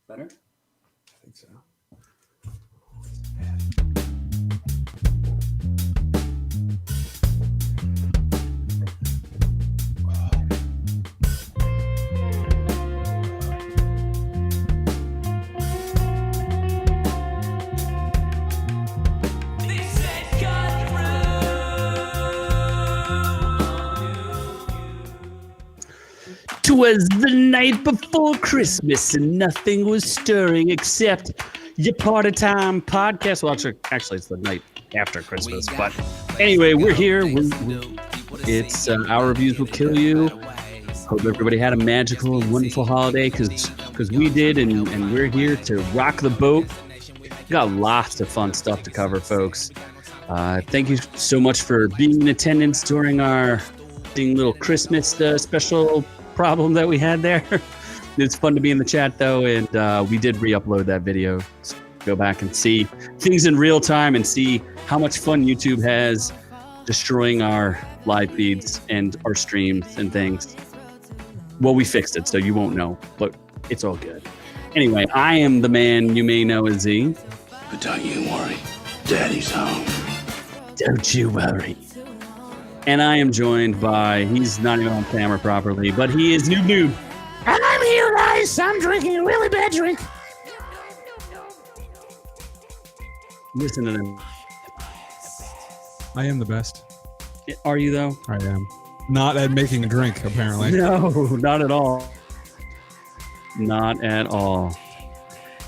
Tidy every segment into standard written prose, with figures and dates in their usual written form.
Better? I think so. "'Twas the night before Christmas and nothing was stirring except your party time podcast." Well, actually, it's the night after Christmas. But anyway, we're here. It's Our Reviews Will Kill You. Hope everybody had a magical and wonderful holiday because we did, and we're here to rock the boat. We got lots of fun stuff to cover, folks. Thank you so much for being in attendance during our little Christmas special problem that we had there. It's fun to be in the chat though, and we did re-upload that video. So go back and see things in real time and see how much fun YouTube has destroying our live feeds and our streams and things. Well, we fixed it, so you won't know, but it's all good. Anyway, I am the man you may know as Z. But don't you worry, Daddy's home. Don't you worry. And I am joined by, he's not even on camera properly, but he is Noob. And I'm here, guys. I'm drinking a really bad drink. Listen to them. I am the best. Are you though? I am. Not at making a drink, apparently. No, not at all. Not at all.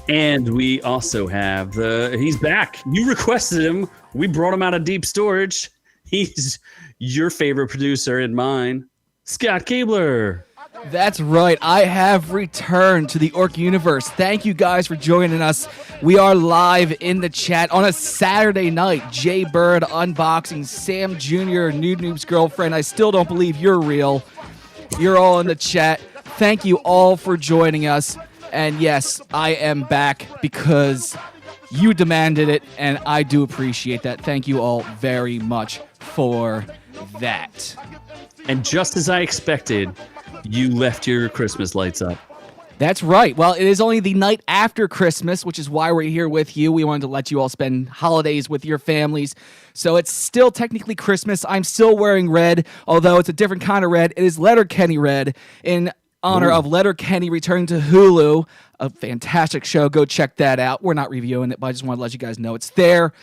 And we also have he's back. You requested him. We brought him out of deep storage. He's your favorite producer and mine, Scott Cabler. That's right. I have returned to the Ork universe. Thank you guys for joining us. We are live in the chat on a Saturday night. Jay Bird unboxing Sam Jr., Noob's girlfriend. I still don't believe you're real. You're all in the chat. Thank you all for joining us. And yes, I am back because you demanded it, and I do appreciate that. Thank you all very much for that. And just as I expected, you left your Christmas lights up. That's right. Well, it is only the night after Christmas, which is why we're here with you. We wanted to let you all spend holidays with your families. So it's still technically Christmas. I'm still wearing red, although it's a different kind of red. It is Letterkenny red in honor of Letterkenny returning to Hulu. A fantastic show. Go check that out. We're not reviewing it, but I just want to let you guys know it's there.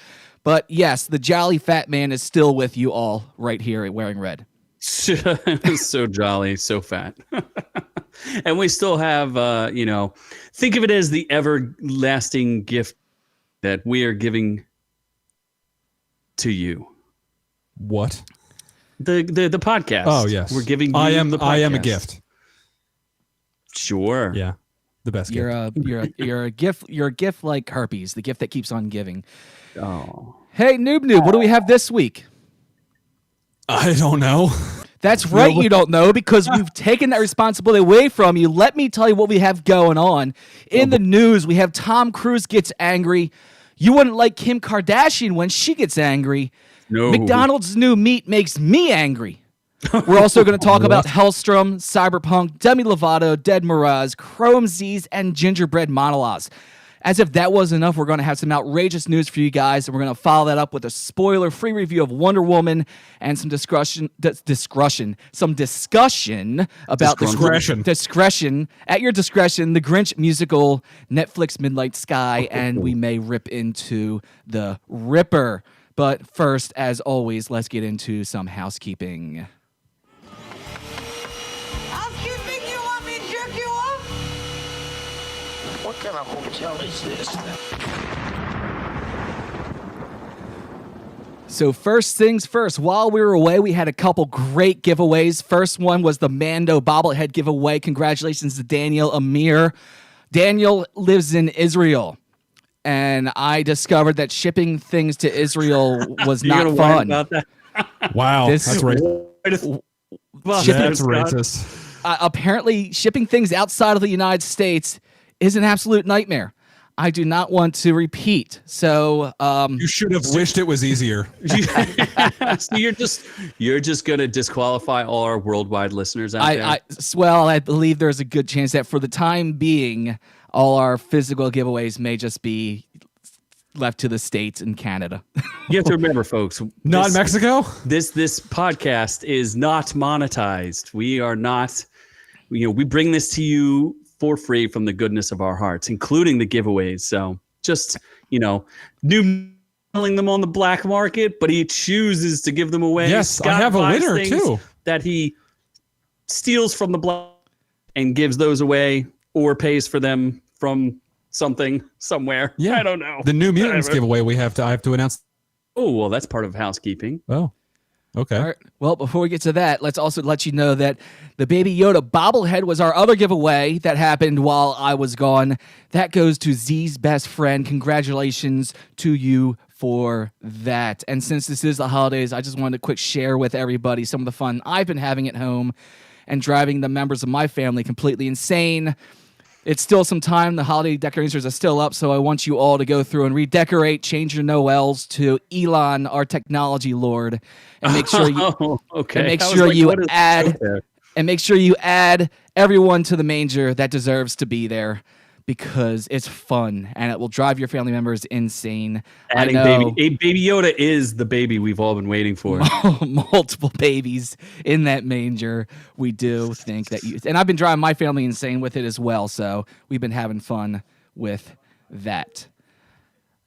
But yes, the jolly fat man is still with you all right here wearing red. So jolly, so fat. And we still have, think of it as the everlasting gift that we are giving to you. What? The podcast. Oh, yes. We're giving you I am the podcast. I am a gift. Sure. Yeah. The best gift. You're a gift. You're a gift like herpes, the gift that keeps on giving. Oh. Hey, Noob, what do we have this week? I don't know. That's right, you don't know, because we've taken that responsibility away from you. Let me tell you what we have going on. In the news, we have Tom Cruise gets angry. You wouldn't like Kim Kardashian when she gets angry. No. McDonald's new meat makes me angry. We're also going to talk about Hellstrom, Cyberpunk, Demi Lovado, Dead Moroz, Chrome Z's, and Gingerbread Monologues. As if that wasn't enough, we're going to have some outrageous news for you guys, and we're going to follow that up with a spoiler-free review of Wonder Woman and some discussion about discretion at your discretion, the Grinch musical, Netflix Midnight Sky, and we may rip into the Ripper. But first, as always, let's get into some housekeeping. Housekeeping, you want me to jerk you off? What kind of hotel is this? So first things first, while we were away, we had a couple great giveaways. First one was the Mando Bobblehead giveaway. Congratulations to Daniel Amir. Daniel lives in Israel, and I discovered that shipping things to Israel was not fun. About that? Wow. That's racist. That's racist. Apparently, shipping things outside of the United States is an absolute nightmare. I do not want to repeat. So you should have wished it was easier. So you're just gonna disqualify all our worldwide listeners out there. I believe there's a good chance that for the time being, all our physical giveaways may just be left to the States and Canada. You have to remember, folks. Not Mexico. This podcast is not monetized. We are not. We bring this to you for free from the goodness of our hearts, including the giveaways. So just, Noob selling them on the black market, but he chooses to give them away. Yes, Scott I have a buys winner things too. that he steals from the black and gives those away or pays for them from somewhere. Yeah, I don't know. The New Mutants giveaway I have to announce. Oh, well, that's part of housekeeping. Oh. Okay. All right. Well, before we get to that, let's also let you know that the Baby Yoda bobblehead was our other giveaway that happened while I was gone. That goes to Z's best friend. Congratulations to you for that. And since this is the holidays, I just wanted to quick share with everybody some of the fun I've been having at home and driving the members of my family completely insane. It's still some time. The holiday decorations are still up, so I want you all to go through and redecorate, change your Noels to Elon, our technology lord, and make sure you make sure you add everyone to the manger that deserves to be there, because it's fun and it will drive your family members insane. Baby Yoda is the baby we've all been waiting for. Multiple babies in that manger. We do think that and I've been driving my family insane with it as well. So we've been having fun with that.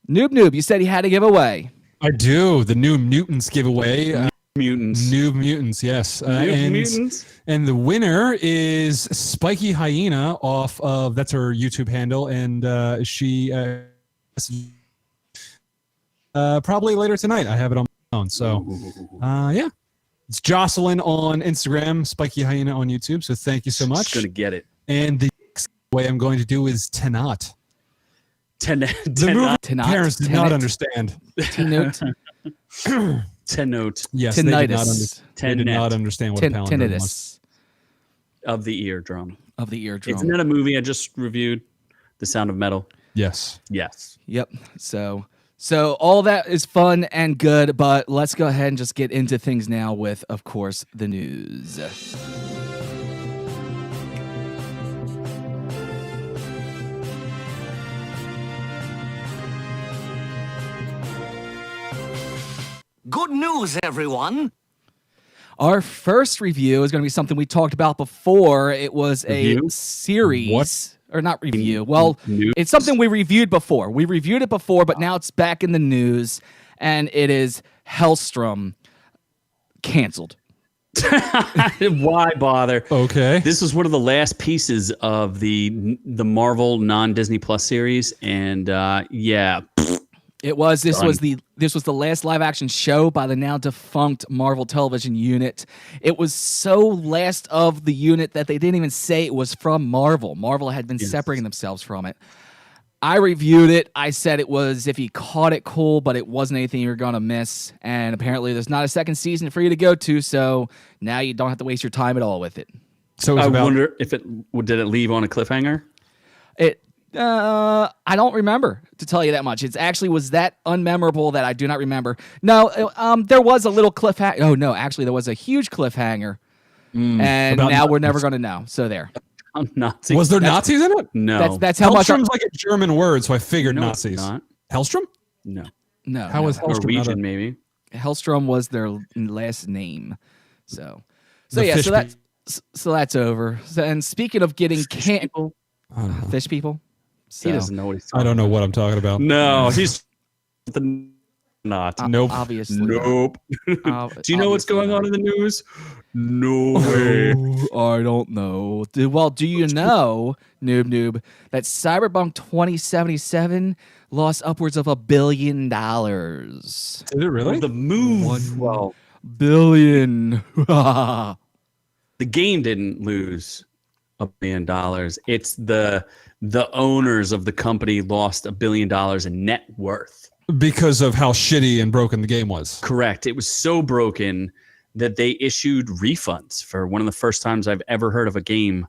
Noob, you said you had to give away. I do. The New Mutants giveaway. New Mutants, yes. Mutants. And the winner is Spiky Hyena off of, that's her YouTube handle, and she probably later tonight. I have it on my phone. So, yeah. It's Jocelyn on Instagram, Spiky Hyena on YouTube. So thank you so much. Just going to get it. And the way I'm going to do is Tenot. The movie parents did not understand. T-Note. Tennote. Yes, they did not understand what a palindrome was. Of the eardrum. Isn't that a movie I just reviewed? The Sound of Metal. Yes. Yep. So all that is fun and good, but let's go ahead and just get into things now with, of course, the news. Good news, everyone. Our first review is going to be something we talked about before. It was a series. What? Or not review. Well, it's something we reviewed before. We reviewed it before, but now it's back in the news, and it is Hellstrom Cancelled. Why bother? Okay. This was one of the last pieces of the Marvel non-Disney Plus series, and yeah. It was. This was the last live action show by the now defunct Marvel Television unit. It was so last of the unit that they didn't even say it was from Marvel. Marvel had been separating themselves from it. I reviewed it. I said it was, if you caught it, cool, but it wasn't anything you were going to miss. And apparently there's not a second season for you to go to, so now you don't have to waste your time at all with it. So I wonder if did it leave on a cliffhanger? I don't remember, to tell you that much. It actually was that unmemorable that I do not remember. No, there was a little cliffhanger. Oh, no, actually, there was a huge cliffhanger. And now we're never going to know. So there. Nazis. Was there Nazis in it? No. That's how much. Hellstrom's like a German word, so I figured Nazis. It's not. Hellstrom? No. How was Hellstrom? Norwegian, maybe. Hellstrom was their last name. So that's over. And speaking of getting fish people. So, he doesn't know what he's talking I don't know what I'm talking about. No, he's not. Nope. Obviously. Nope. Do you know what's going on in the news? No way. I don't know. Well, do you know, noob, that Cyberpunk 2077 lost upwards of $1 billion? Did it really? The move. $1 billion. The game didn't lose $1 billion. It's the owners of the company lost $1 billion in net worth. Because of how shitty and broken the game was. Correct. It was so broken that they issued refunds for one of the first times I've ever heard of a game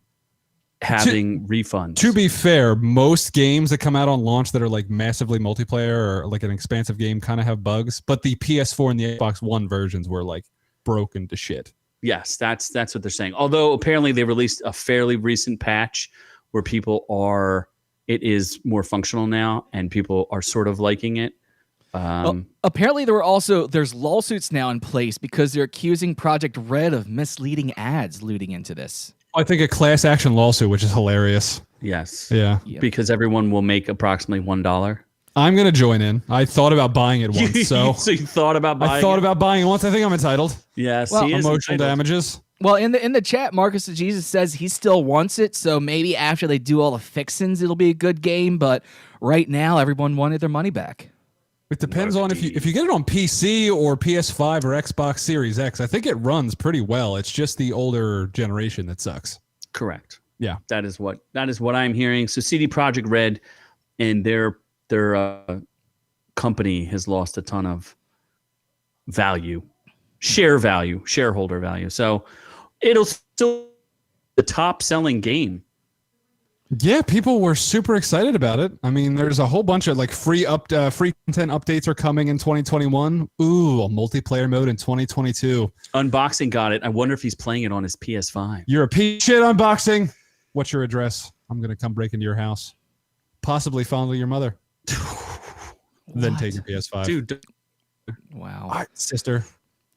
having refunds. To be fair, most games that come out on launch that are like massively multiplayer or like an expansive game kind of have bugs, but the PS4 and the Xbox One versions were like broken to shit. Yes, that's what they're saying. Although apparently they released a fairly recent patch where it is more functional now and people are sort of liking it. Apparently there's lawsuits now in place because they're accusing Project Red of misleading ads leading into this. I think a class action lawsuit, which is hilarious. Yes. Yeah. Because everyone will make approximately $1. I'm going to join in. I thought about buying it once. So you thought about buying I thought about buying it once. I think I'm entitled. Yes. Well, he is emotional entitled. damages. Well, in the chat, Marcus of Jesus says he still wants it, so maybe after they do all the fixins, it'll be a good game. But right now, everyone wanted their money back. It depends on if you get it on PC or PS5 or Xbox Series X. I think it runs pretty well. It's just the older generation that sucks. Correct. Yeah. That is what I'm hearing. So CD Projekt Red and their company has lost a ton of shareholder value. So it'll still be the top selling game. Yeah, people were super excited about it. I mean, there's a whole bunch of like free content updates are coming in 2021. Ooh, a multiplayer mode in 2022. Unboxing got it. I wonder if he's playing it on his PS5. You're a piece of shit, Unboxing. What's your address? I'm going to come break into your house. Possibly fondle your mother. Then take your PS5. Dude. Wow. All right, sister.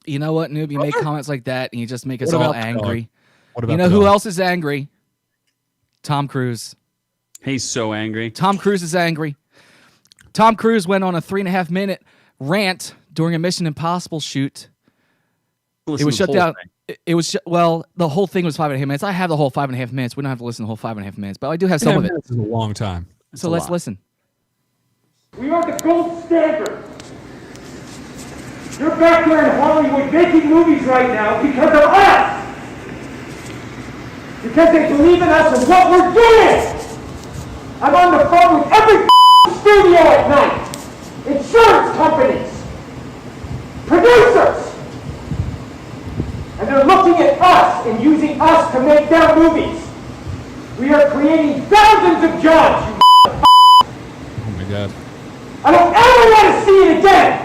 You know what, Noob? You make comments like that and you just make us all angry. What about you know who else is angry? Tom Cruise. He's so angry. Tom Cruise is angry. Tom Cruise went on a 3.5-minute rant during a Mission Impossible shoot. It was shut down. It was the whole thing was 5.5 minutes. I have the whole 5.5 minutes. We don't have to listen to the whole 5.5 minutes, but I do have some of it. It's a long time. So let's listen. We are the gold standard. You're back there in Hollywood making movies right now because of us. Because they believe in us and what we're doing. I'm on the phone with every studio at night. Insurance companies. Producers. And they're looking at us and using us to make their movies. We are creating thousands of jobs, you Oh my God. I don't ever want to see it again.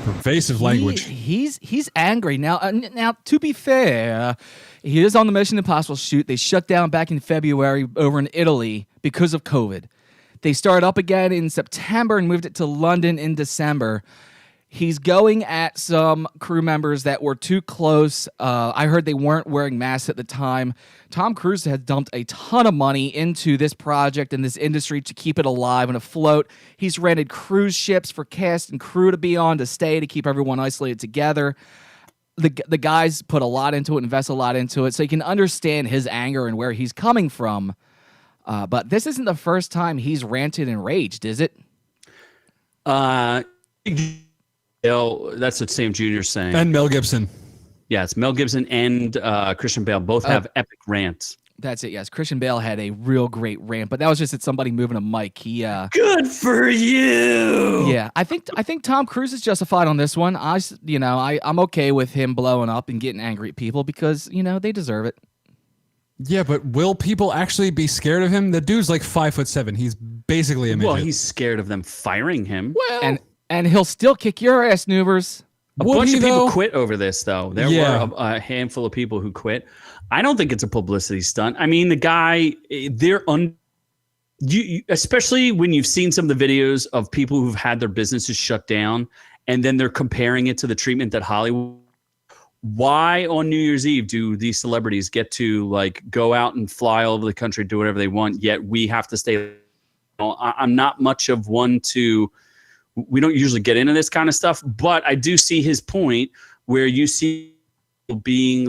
Pervasive language. He's angry now. Now, to be fair, he is on the Mission Impossible shoot. They shut down back in February over in Italy because of COVID. They started up again in September and moved it to London in December. He's going at some crew members that were too close. I heard they weren't wearing masks at the time. Tom Cruise has dumped a ton of money into this project and this industry to keep it alive and afloat. He's rented cruise ships for cast and crew to be on, to stay, to keep everyone isolated together. The guys put a lot into it, invest a lot into it, so you can understand his anger and where he's coming from. But this isn't the first time he's ranted and raged, is it? That's what Sam Jr.'s saying. And Mel Gibson. Yes, Mel Gibson and Christian Bale both have epic rants. That's it, yes. Christian Bale had a real great rant, but that was just at somebody moving a mic. Good for you! Yeah, I think Tom Cruise is justified on this one. I'm okay with him blowing up and getting angry at people because, they deserve it. Yeah, but will people actually be scared of him? The dude's like 5'7". He's basically a midget. Well, he's scared of them firing him. Well, and he'll still kick your ass, Noobers. A bunch of people quit over this, though. There were a handful of people who quit. I don't think it's a publicity stunt. I mean, the guy, especially when you've seen some of the videos of people who've had their businesses shut down, and then they're comparing it to the treatment that Hollywood. Why on New Year's Eve do these celebrities get to go out and fly all over the country, do whatever they want, yet we have to stay? I'm not much of one to. We don't usually get into this kind of stuff, but I do see his point where you see people being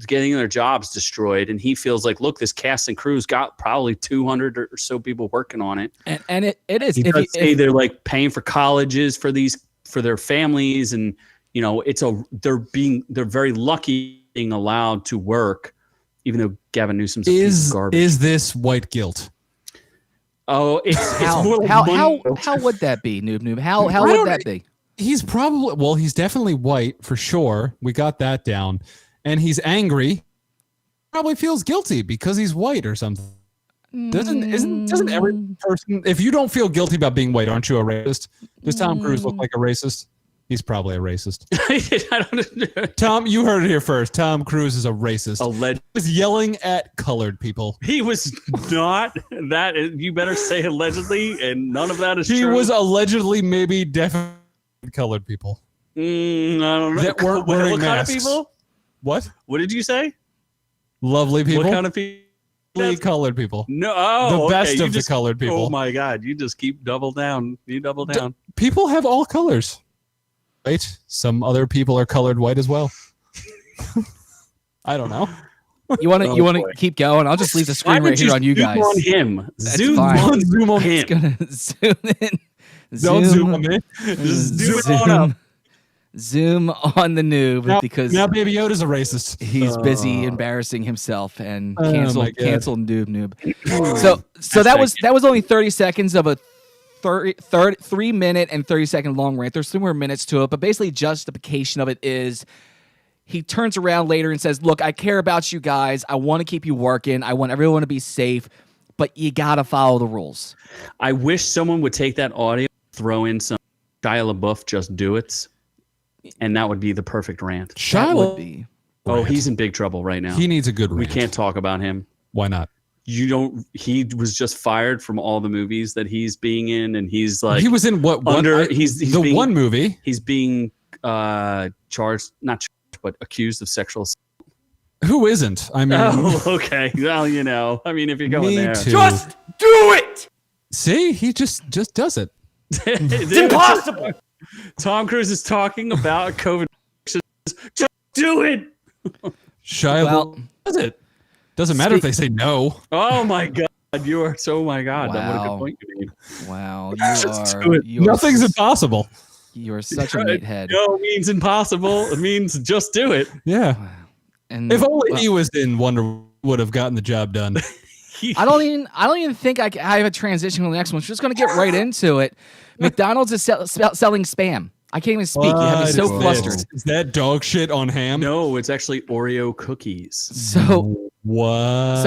getting their jobs destroyed, and he feels like, look, this cast and crew's got probably 200 or so people working on it, and it is. He does say they're paying for colleges for their families, and they're very lucky being allowed to work, even though Gavin Newsom's a piece of garbage. Is this white guilt? Oh, it's more like how would that be, Noob? How would that be? He's definitely white for sure. We got that down. And he's angry. probably feels guilty because he's white or something. Doesn't every person? If you don't feel guilty about being white, aren't you a racist? Does Tom Cruise look like a racist? He's probably a racist. I don't. Tom, you heard it here first. Tom Cruise is a racist. Alleged. He was yelling at colored people. He was not that. You better say allegedly, and none of that is He true. was allegedly, maybe, definitely colored people. I don't know. That weren't wearing what kind of masks. people? What? What did you say? Lovely people. What kind of people? Colored people. No, the best okay, of the colored people. Oh my God! You just keep double down. You double down. People have all colors. Right? Some other people are colored white as well. I don't know. You want to keep going? I'll just leave the screen right here on you guys. On him. Zoom on. Zoom on It's him. gonna zoom in. Don't zoom on me. Just zoom on up. Zoom on the noob because now Baby Yoda's a racist. he's busy embarrassing himself and Oh cancel my God. noob. So that was only 30 seconds of a 3 minute and 30 second long rant. There's 3 more minutes to it, but basically justification of it is he turns around later and says, "Look, I care about you guys. I want to keep you working. I want everyone to be safe, but you gotta follow the rules." I wish someone would take that audio, throw in some Shia LaBeouf "Just Do It," and that would be the perfect rant. That would Shia, be. Oh, he's in big trouble right now. he needs a good rant. We can't talk about him. Why not? He was just fired from all the movies that he's being in, and he's like He was in what? he's the being, one movie. He's being not charged, but accused of sexual assault. Who isn't? I mean, Oh, okay. Well, I mean, if you're going me there. too. Just do it! See, he just does it. It's impossible. Tom Cruise is talking about COVID. Just do it. Shia Well, does it. Doesn't matter if they say no. Oh my God. You are so, my God. That what a Wow. good point you made. wow, Just do it. Nothing's impossible. You are such a meathead. No means impossible. It means just do it. Yeah. And If only he was in Wonder would have gotten the job done. I don't even think I have a transition to the next one. We're just gonna get right into it. McDonald's is selling Spam. I can't even speak. You have me so What flustered. is that dog shit on ham? No, it's actually Oreo cookies. So What?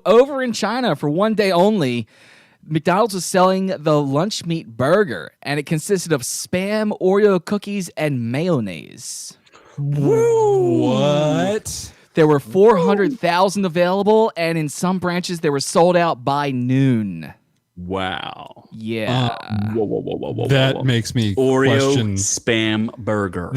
over in China for one day only, McDonald's was selling the lunch meat burger, and it consisted of Spam, Oreo cookies, and mayonnaise. What? There were 400,000 available, and in some branches they were sold out by noon. Wow. Yeah. Whoa. That makes me Oreo question Spam burger.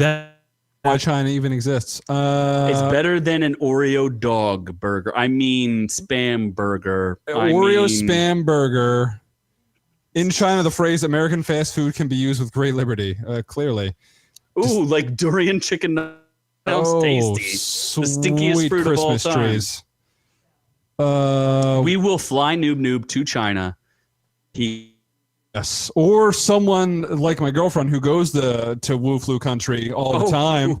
why China even exists. It's better than an Oreo dog burger. I mean, Spam burger. Oreo Spam burger. In China, the phrase "American fast food" can be used with great liberty. Clearly. Ooh, like durian chicken. Sounds tasty. The stinkiest Sweet fruit Christmas of all time. trees. We will fly Noob to China. Yes, or someone like my girlfriend who goes to Wu Flu country all the time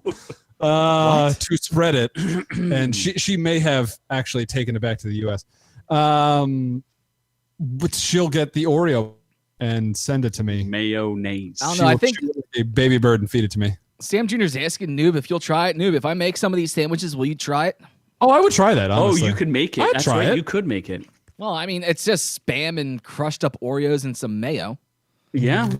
to spread it, and she may have actually taken it back to the U.S. But she'll get the Oreo and send it to me. Mayonnaise. I don't know. I think She'll get a baby bird and feed it to me. Sam Jr.'s asking Noob if you'll try it. Noob, if I make some of these sandwiches, will you try it? Oh, I would try that. Oh, Honestly. you could make it. I'd That's try right. it. You could make it. Well, I mean, it's just Spam and crushed up Oreos and some mayo. Yeah.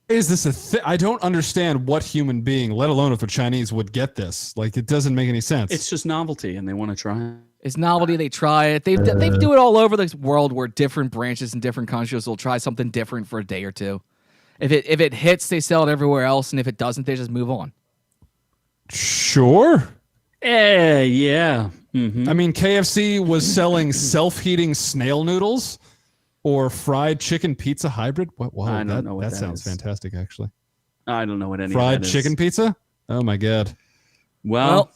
Is this a thing? I don't understand what human being, let alone if a Chinese, would get this. Like, it doesn't make any sense. It's just novelty, and they want to try it. It's novelty. They try it. They do it all over the world where different branches in different countries will try something different for a day or two. If it hits, they sell it everywhere else, and if it doesn't, they just move on. Sure. Yeah. Mm-hmm. I mean, KFC was selling self-heating snail noodles or fried chicken pizza hybrid. What? Wow, I don't know what that that sounds is. fantastic, actually. I don't know what any Fried of that is. chicken pizza? Oh my god. Well,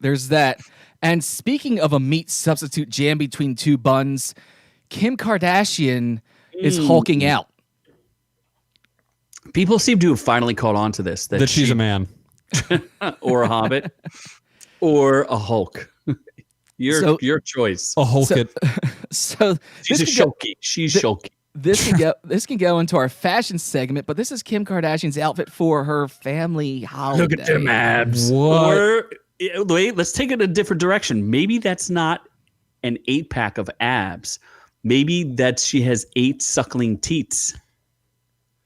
There's that. And speaking of a meat substitute jam between two buns, Kim Kardashian is hulking out. people seem to have finally caught on to this. That she's a man. or a hobbit or a Hulk. Your choice. A Hulk it. So She's this a can go- shulky. She's shulky. This can go into our fashion segment, but this is Kim Kardashian's outfit for her family holiday. Look at them abs. What? Wait, let's take it a different direction. Maybe that's not an 8-pack of abs. Maybe that she has 8 suckling teats.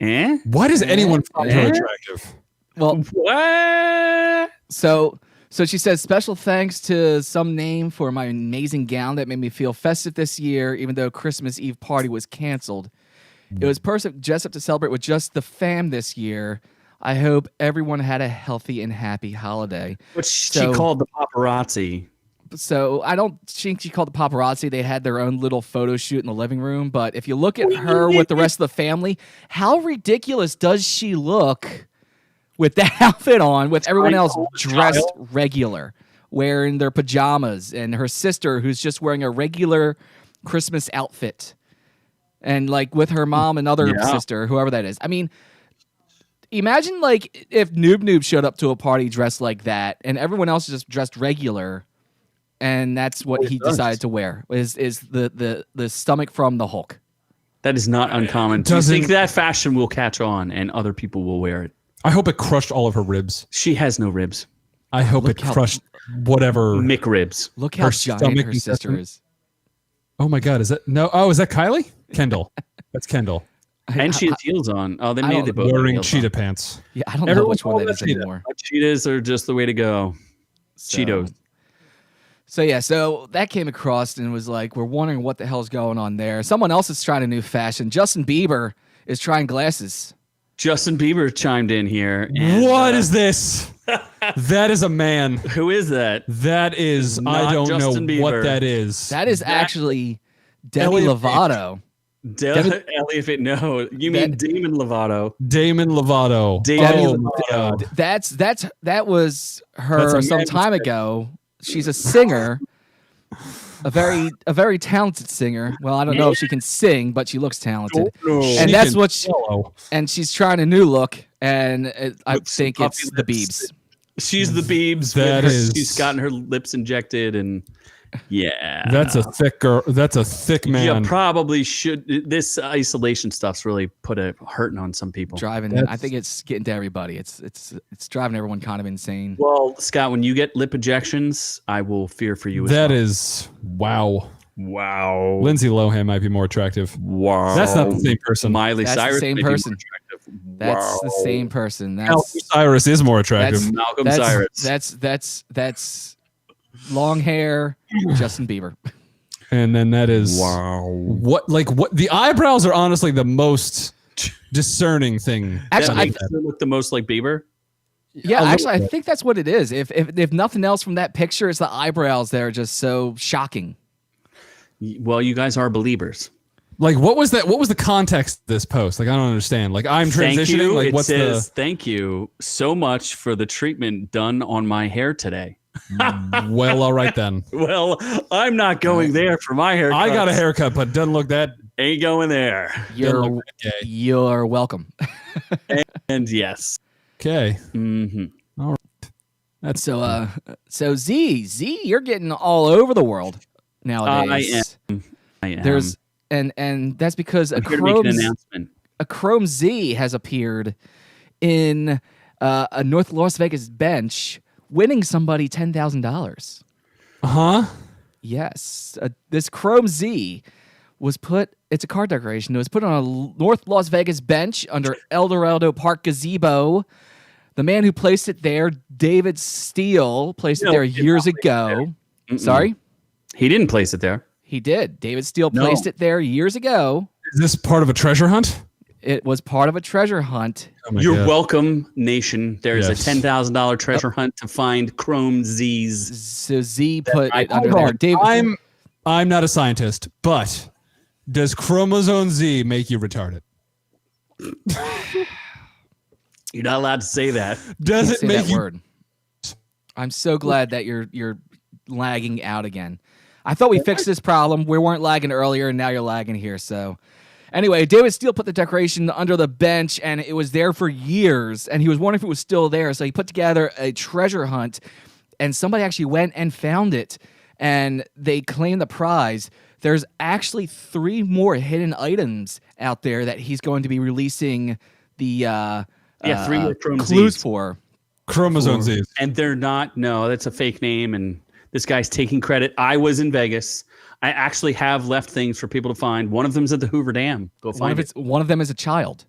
Eh? Why does anyone find her attractive? Well, What? so she says, special thanks to some name for my amazing gown that made me feel festive this year, even though Christmas Eve party was canceled. It was perfect dress up to celebrate with just the fam this year. I hope everyone had a healthy and happy holiday. What she called the paparazzi. So I don't think she called the paparazzi. They had their own little photo shoot in the living room. But if you look at her with the rest of the family, how ridiculous does she look with that outfit on, with everyone else dressed regular, wearing their pajamas, and her sister who's just wearing a regular Christmas outfit, and like with her mom and other sister, whoever that is. I mean, imagine like if Noob showed up to a party dressed like that, and everyone else is just dressed regular. And that's what he decided to wear is the stomach from the Hulk. That is not uncommon. Do you think that fashion will catch on and other people will wear it? I hope it crushed all of her ribs. She has no ribs. I hope it crushed whatever. McRibs. Look how giant her sister is. Oh my God, is that no? Oh, is that Kylie? Kendall. That's Kendall. And she has heels on. Oh, they made the both wearing cheetah pants. Yeah, I don't know which one that is anymore. Cheetahs are just the way to go. Cheetos. So that came across and was like, we're wondering what the hell's going on there. Someone else is trying a new fashion. Justin Bieber is trying glasses. Justin Bieber chimed in here. And, what is this? That is a man. Who is that? That is, I don't Justin know Bieber. what that is. That is actually Demi Lovado. Elliot, no, you mean Damon Lovato. Damon Lovato. That was her some time ago. She's a singer, a very talented singer. Well, I don't know if she can sing, but she looks talented. And that's what and she's trying a new look, and I think it's the Biebs. She's the Biebs. She's gotten her lips injected, and that's a thick girl. That's a thick man. You probably should. This isolation stuff's really put a hurting on some people. I think it's getting to everybody. It's driving everyone kind of insane. Well, Scott, when you get lip injections, I will fear for you. That is wow. Lindsay Lohan might be more attractive. Wow, that's not the same person. Miley Cyrus, the same person. That's the same person. Malcolm Cyrus is more attractive. Malcolm Cyrus. That's long hair, Justin Bieber. And then that is what the eyebrows are honestly the most discerning thing. Actually, I look the most like Bieber. Yeah, actually, I think that's what it is. If nothing else from that picture, it's the eyebrows that are just so shocking. Well, you guys are believers. Like, what was that? What was the context of this post? Like, I don't understand. Like, I'm transitioning. Like, what's the? Thank you so much for the treatment done on my hair today. Well, all right then. Well, I'm not going there for my haircut. I got a haircut, but doesn't look that. Ain't going there. You're welcome. and yes. Okay. Mm-hmm. All right. That's so Z, you're getting all over the world nowadays. I am. There's and that's because a Chrome Z has appeared in a North Las Vegas bench, winning somebody $10,000. Yes, this Chrome Z was put. It's a card decoration. It was put on a North Las Vegas bench under El Dorado Park gazebo. The man who placed it there, David Steele, placed it there years ago. Sorry? He didn't place it there. He did. David Steele placed it there years ago. Is this part of a treasure hunt? It was part of a treasure hunt. You're welcome, nation. There's a $10,000 treasure hunt to find Chrome Z's. So Z put it under there. David, I'm not a scientist, but does chromosome Z make you retarded? You're not allowed to say that. Does it make that word? I'm so glad that you're lagging out again. I thought we fixed this problem. We weren't lagging earlier, and now you're lagging here. So, anyway, David Steele put the decoration under the bench, and it was there for years. And he was wondering if it was still there. So he put together a treasure hunt, and somebody actually went and found it, and they claimed the prize. There's actually 3 more hidden items out there that he's going to be releasing the 3 more Chrome clues Z's. for. Chromosome Z's. And they're not. No, that's a fake name. And this guy's taking credit. I was in Vegas. I actually have left things for people to find. One of them's at the Hoover Dam. Go find it. One of them is a child.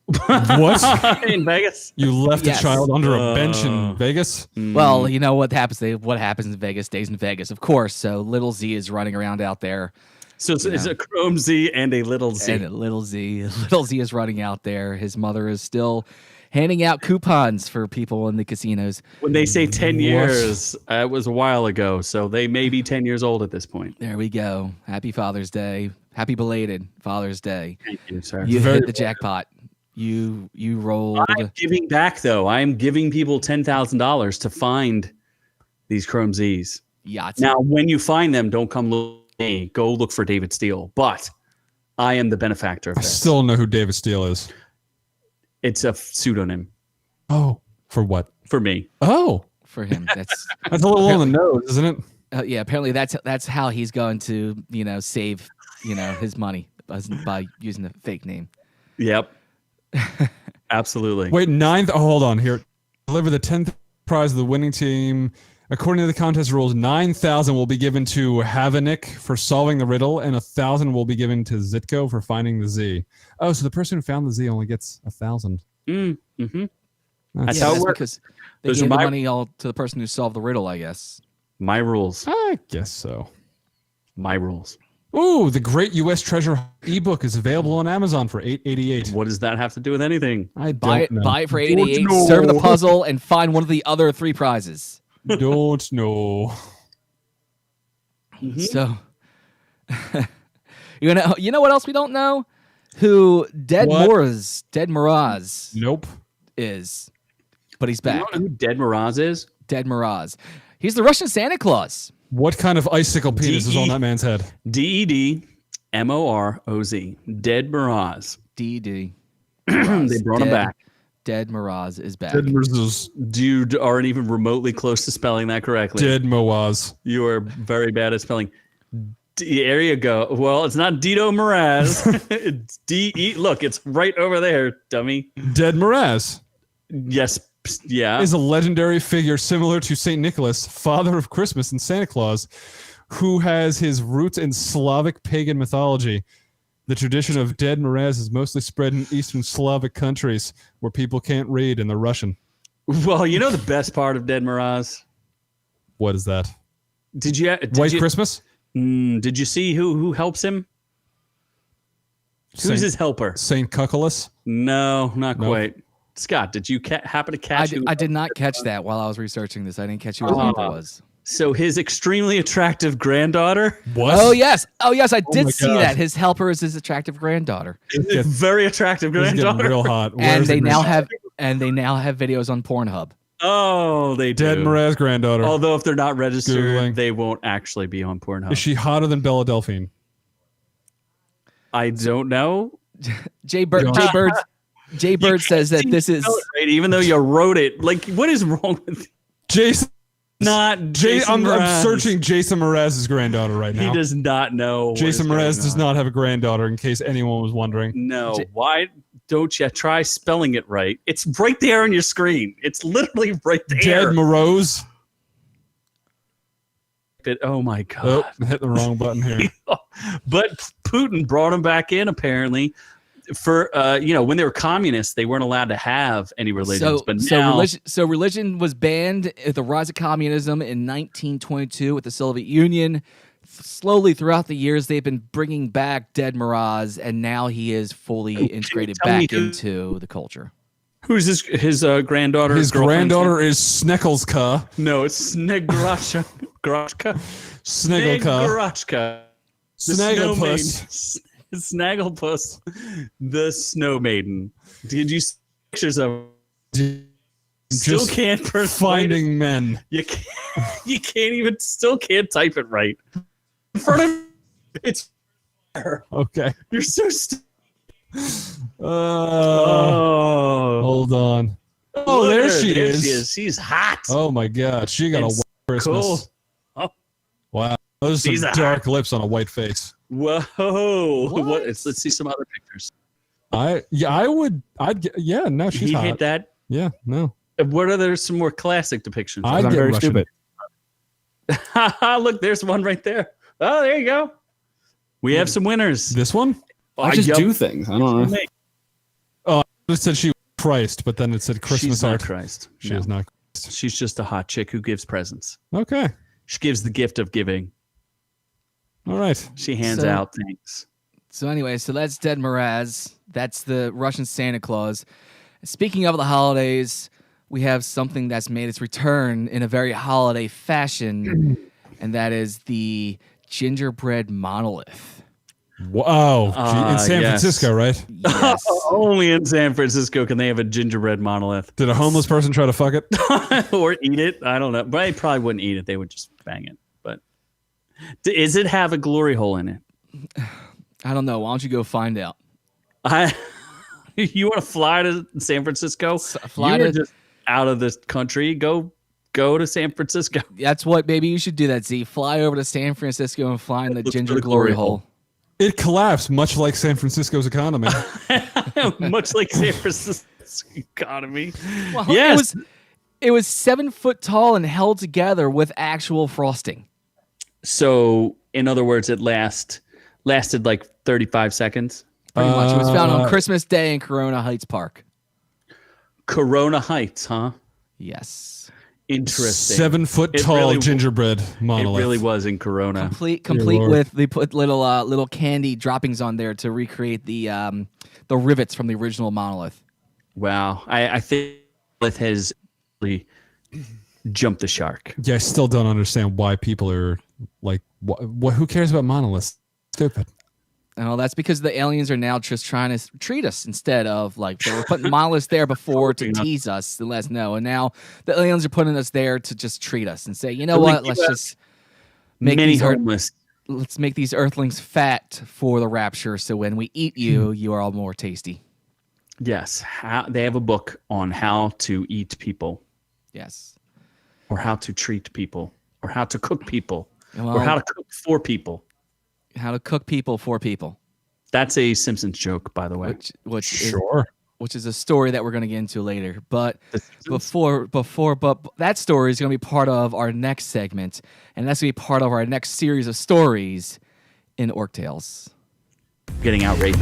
What? In Vegas? You left Yes. a child under a bench in Vegas? Well, you know what happens. What happens in Vegas stays in Vegas, of course. So little Z is running around out there. So it's a Chrome Z and a little Z. And a little Z is running out there. His mother is still handing out coupons for people in the casinos. When they say 10 years, it was a while ago. So they may be 10 years old at this point. There we go. Happy Father's Day. Happy belated Father's Day. Thank you, sir. You hit the jackpot. You rolled. I'm giving back, though. I'm giving people $10,000 to find these Chrome Zs. Yachts. Now, when you find them, don't come look at me. Go look for David Steele. But I am the benefactor of I this. still don't know who David Steele is. It's a pseudonym Oh, for what? for me. Oh, For him. That's that's a little on the nose, isn't it? yeah. Apparently, that's how he's going to save his money by using a fake name. Yep. Absolutely. Wait, ninth. Oh, hold on here. Deliver the 10th prize of the winning team. According to the contest rules, 9,000 will be given to Havanik for solving the riddle, and 1,000 will be given to Zitko for finding the Z. Oh, so the person who found the Z only gets 1,000. Mm-hmm. That's Yeah, how it that's works. because they Those are gave the my- money all to the person who solved the riddle, I guess. My rules. I guess so. My rules. Ooh, the Great U.S. Treasure ebook is available on Amazon for $8.88. What does that have to do with anything? I Buy don't know. it for $8.88. Serve the puzzle and find one of the other 3 prizes. Don't know. So, you know what else we don't know? Who What? Moroz Nope. is, but he's You back. don't know who Dead Moroz is? Dead Moroz. He's the Russian Santa Claus. What kind of icicle penis is on that man's head? DEDMOROZ. Dead Moroz. DD. They brought him back. Dead Moroz is back. Dead Moroz. You aren't even remotely close to spelling that correctly. Dead Moaz. You are very bad at spelling. There you go. Well, it's not Dito Moroz. It's D-E. Look, it's right over there, dummy. Dead Moraz Yes. Yeah. is a legendary figure similar to St. Nicholas, father of Christmas and Santa Claus, who has his roots in Slavic pagan mythology. The tradition of Dead Moroz is mostly spread in Eastern Slavic countries where people can't read and they're Russian. Well, you know the best part of Dead Moroz? What is that? Did Christmas? Did you see who helps him? Who's his helper? Saint Cuckolas? No, not Nope. quite. Scott, did you happen to catch who? I did not catch that while I was researching this. I didn't catch who his helper was. So his extremely attractive granddaughter. What? Oh yes, I did my see God. that. His helper is his attractive granddaughter, Very attractive This is getting granddaughter. real hot. and Where's they the now have videos on Pornhub. Oh, they do. Dead Moroz granddaughter. Although if they're not registered, Googling. they won't actually be on Pornhub. Is she hotter than Bella Delphine? I don't know. Jay Bird says that this is Spell it right, even though you wrote it. Like, what is wrong with Jason. not Jason I'm Mraz? searching Jason Mraz's granddaughter right now. He does not know. what Jason is going Mraz does on. not have a granddaughter, in case anyone was wondering. No. Why don't you try spelling it right? It's right there on your screen. It's literally right Dead there. Moroz. Oh my god. Oh, hit the wrong button here. But Putin brought him back in apparently for when they were communists, they weren't allowed to have any religions. But now religion was banned at the rise of communism in 1922 with the Soviet Union. Slowly throughout the years, they've been bringing back Dead Moroz, and now he is fully integrated tell me back into the culture. who's his granddaughter? His girlfriend's granddaughter is Sneckleska. name? No, it's Snegroshka. Sniggleka. Snagglepuss. Snagglepuss. Snagglepuss, the snow maiden. Did you see pictures of? Still Just can't persuade finding men. You can't even. Still can't type it right. In front of it's. Okay. You're so. Oh. Hold on. Oh, Look there at her. she There is. She is. She's hot. Oh my God, she got a It's white Christmas. cool. Oh. Wow, those are She's some a- dark lips on a white face. Whoa. What? Let's see some other pictures. No, she's He hot. hit that. Yeah, no. What are there some more classic depictions? I I'm get very Russian. stupid. Look, there's one right there. Oh, there you go. We have some winners. This one? I just do things. I don't know. It said she was Christ, but then it said Christmas She's not art. Christ. She No. is not. She's just a hot chick who gives presents. Okay. She gives the gift of giving. All right. She hands So- out things. So anyway, so that's Dead Moroz. That's the Russian Santa Claus. Speaking of the holidays, we have something that's made its return in a very holiday fashion, and that is the Gingerbread Monolith. Wow. In San yes. Francisco, right? Yes. Only in San Francisco can they have a gingerbread monolith Did a homeless person try to fuck it? or eat it. I don't know. But they probably wouldn't eat it. They would just bang it. But does it have a glory hole in it? I don't know. Why don't you go find out? You want to fly to San Francisco? Fly you were to- just out of this country. Go to San Francisco. That's what maybe you should do that, Z. Fly over to San Francisco and find the Look for Ginger the Glory glory hole. Hole. It collapsed, much like San Francisco's economy. Much like San Francisco's economy. Well, Yes. it was 7 foot tall and held together with actual frosting. So, in other words, it lasted like 35 seconds. Pretty much. It was found on Uh, Christmas Day in Corona Heights Park. Corona Heights, huh? Yes. Interesting. 7 foot It tall really- gingerbread It monolith. really was in Corona. Complete Lord. with they put little candy droppings on there to recreate the rivets from the original monolith. Wow. I think it has really jumped the shark. Yeah, I still don't understand why people are like, who cares about monoliths? Stupid. Oh, that's because the aliens are now just trying to treat us instead of like they were putting monoliths there before to tease us and let us know, and now the aliens are putting us there to just treat us and say, you know what, let's just make Many these homeless. let's make these earthlings fat for the rapture, so when we eat you, you are all more tasty. Yes. They have a book on how to eat people Yes. or how to treat people or how to cook people or Well- how to cook for people. How to cook people for people, That's a Simpsons joke, by the way. which is a story that we're going to get into later. But The Simpsons? but that story is going to be part of our next segment, and that's going to be part of our next series of stories in Orc Tales. Getting outraged.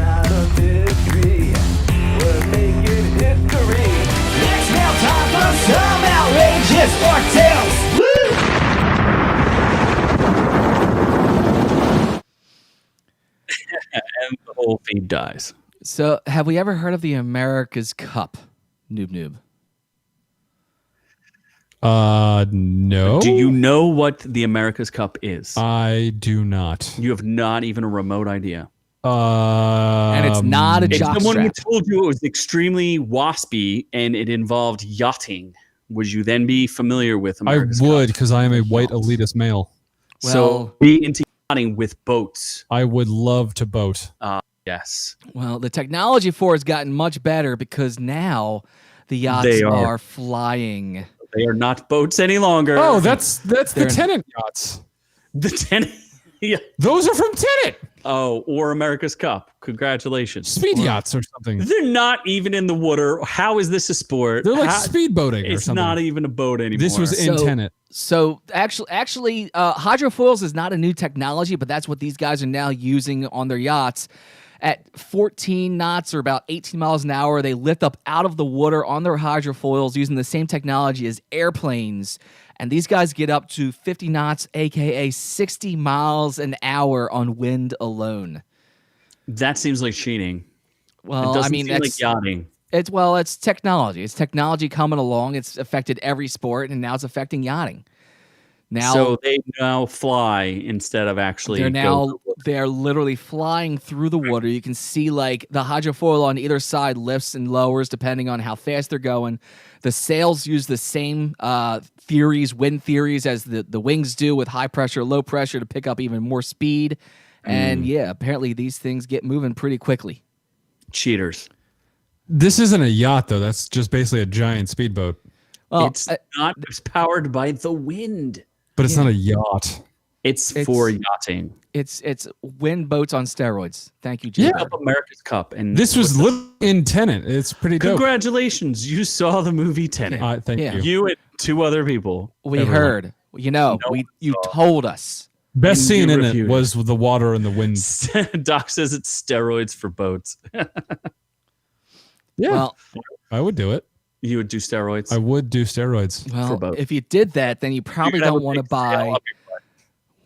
And the whole feed dies. So, have we ever heard of the America's Cup? Noob. No. Do you know what the America's Cup is? I do not. You have not even a remote idea. And it's not a If jock someone strap. told you it was extremely waspy and it involved yachting, would you then be familiar with I America's would, Cup? because I am a white elitist male. So Well- be into yachting with boats. I would love to boat. Yes. Well, the technology for it's gotten much better because now the yachts They are. are flying. They are not boats any longer. Oh, that's the They're- Tenant yachts. the 10. Yeah. Those are from Tenet. Oh, or America's Cup. Congratulations. Speed yachts or something. They're not even in the water. How is this a sport? They're like How- speedboating or It's something. not even a boat anymore. This was in So- Tenet. So actually, hydrofoils is not a new technology, but that's what these guys are now using on their yachts. At 14 knots or about 18 miles an hour, they lift up out of the water on their hydrofoils using the same technology as airplanes. And these guys get up to 50 knots, aka 60 miles an hour on wind alone. That seems like cheating. Well, It doesn't I mean, seem like that's yachting. it's technology. It's technology coming along. It's affected every sport, and now it's affecting yachting. Now, So they now fly instead of actually. they're literally flying through the water. You can see like the hydrofoil on either side lifts and lowers depending on how fast they're going. The sails use the same wind theories as the wings do with high pressure, low pressure to pick up even more speed. And yeah, apparently these things get moving pretty quickly. Cheaters. This isn't a yacht, though. That's just basically a giant speedboat. Well, It's not. It's powered by the wind. But it's not a yacht. It's for yachting. It's wind boats on steroids. Thank you, Jay. Yeah. Up America's Cup. And This was literally in Tenet. It's pretty dope. congratulations, you saw the movie Tenet. Thank Yeah. you. You and 2 other people. We Everyone. heard. You know, you told us. Best And scene you in it reviewed was the water and the wind. Doc says it's steroids for boats. Yeah, Well, I would do it. You would do steroids. I would do steroids. well, both. if you did that, then you probably You'd have don't a want to big sail buy. up your butt.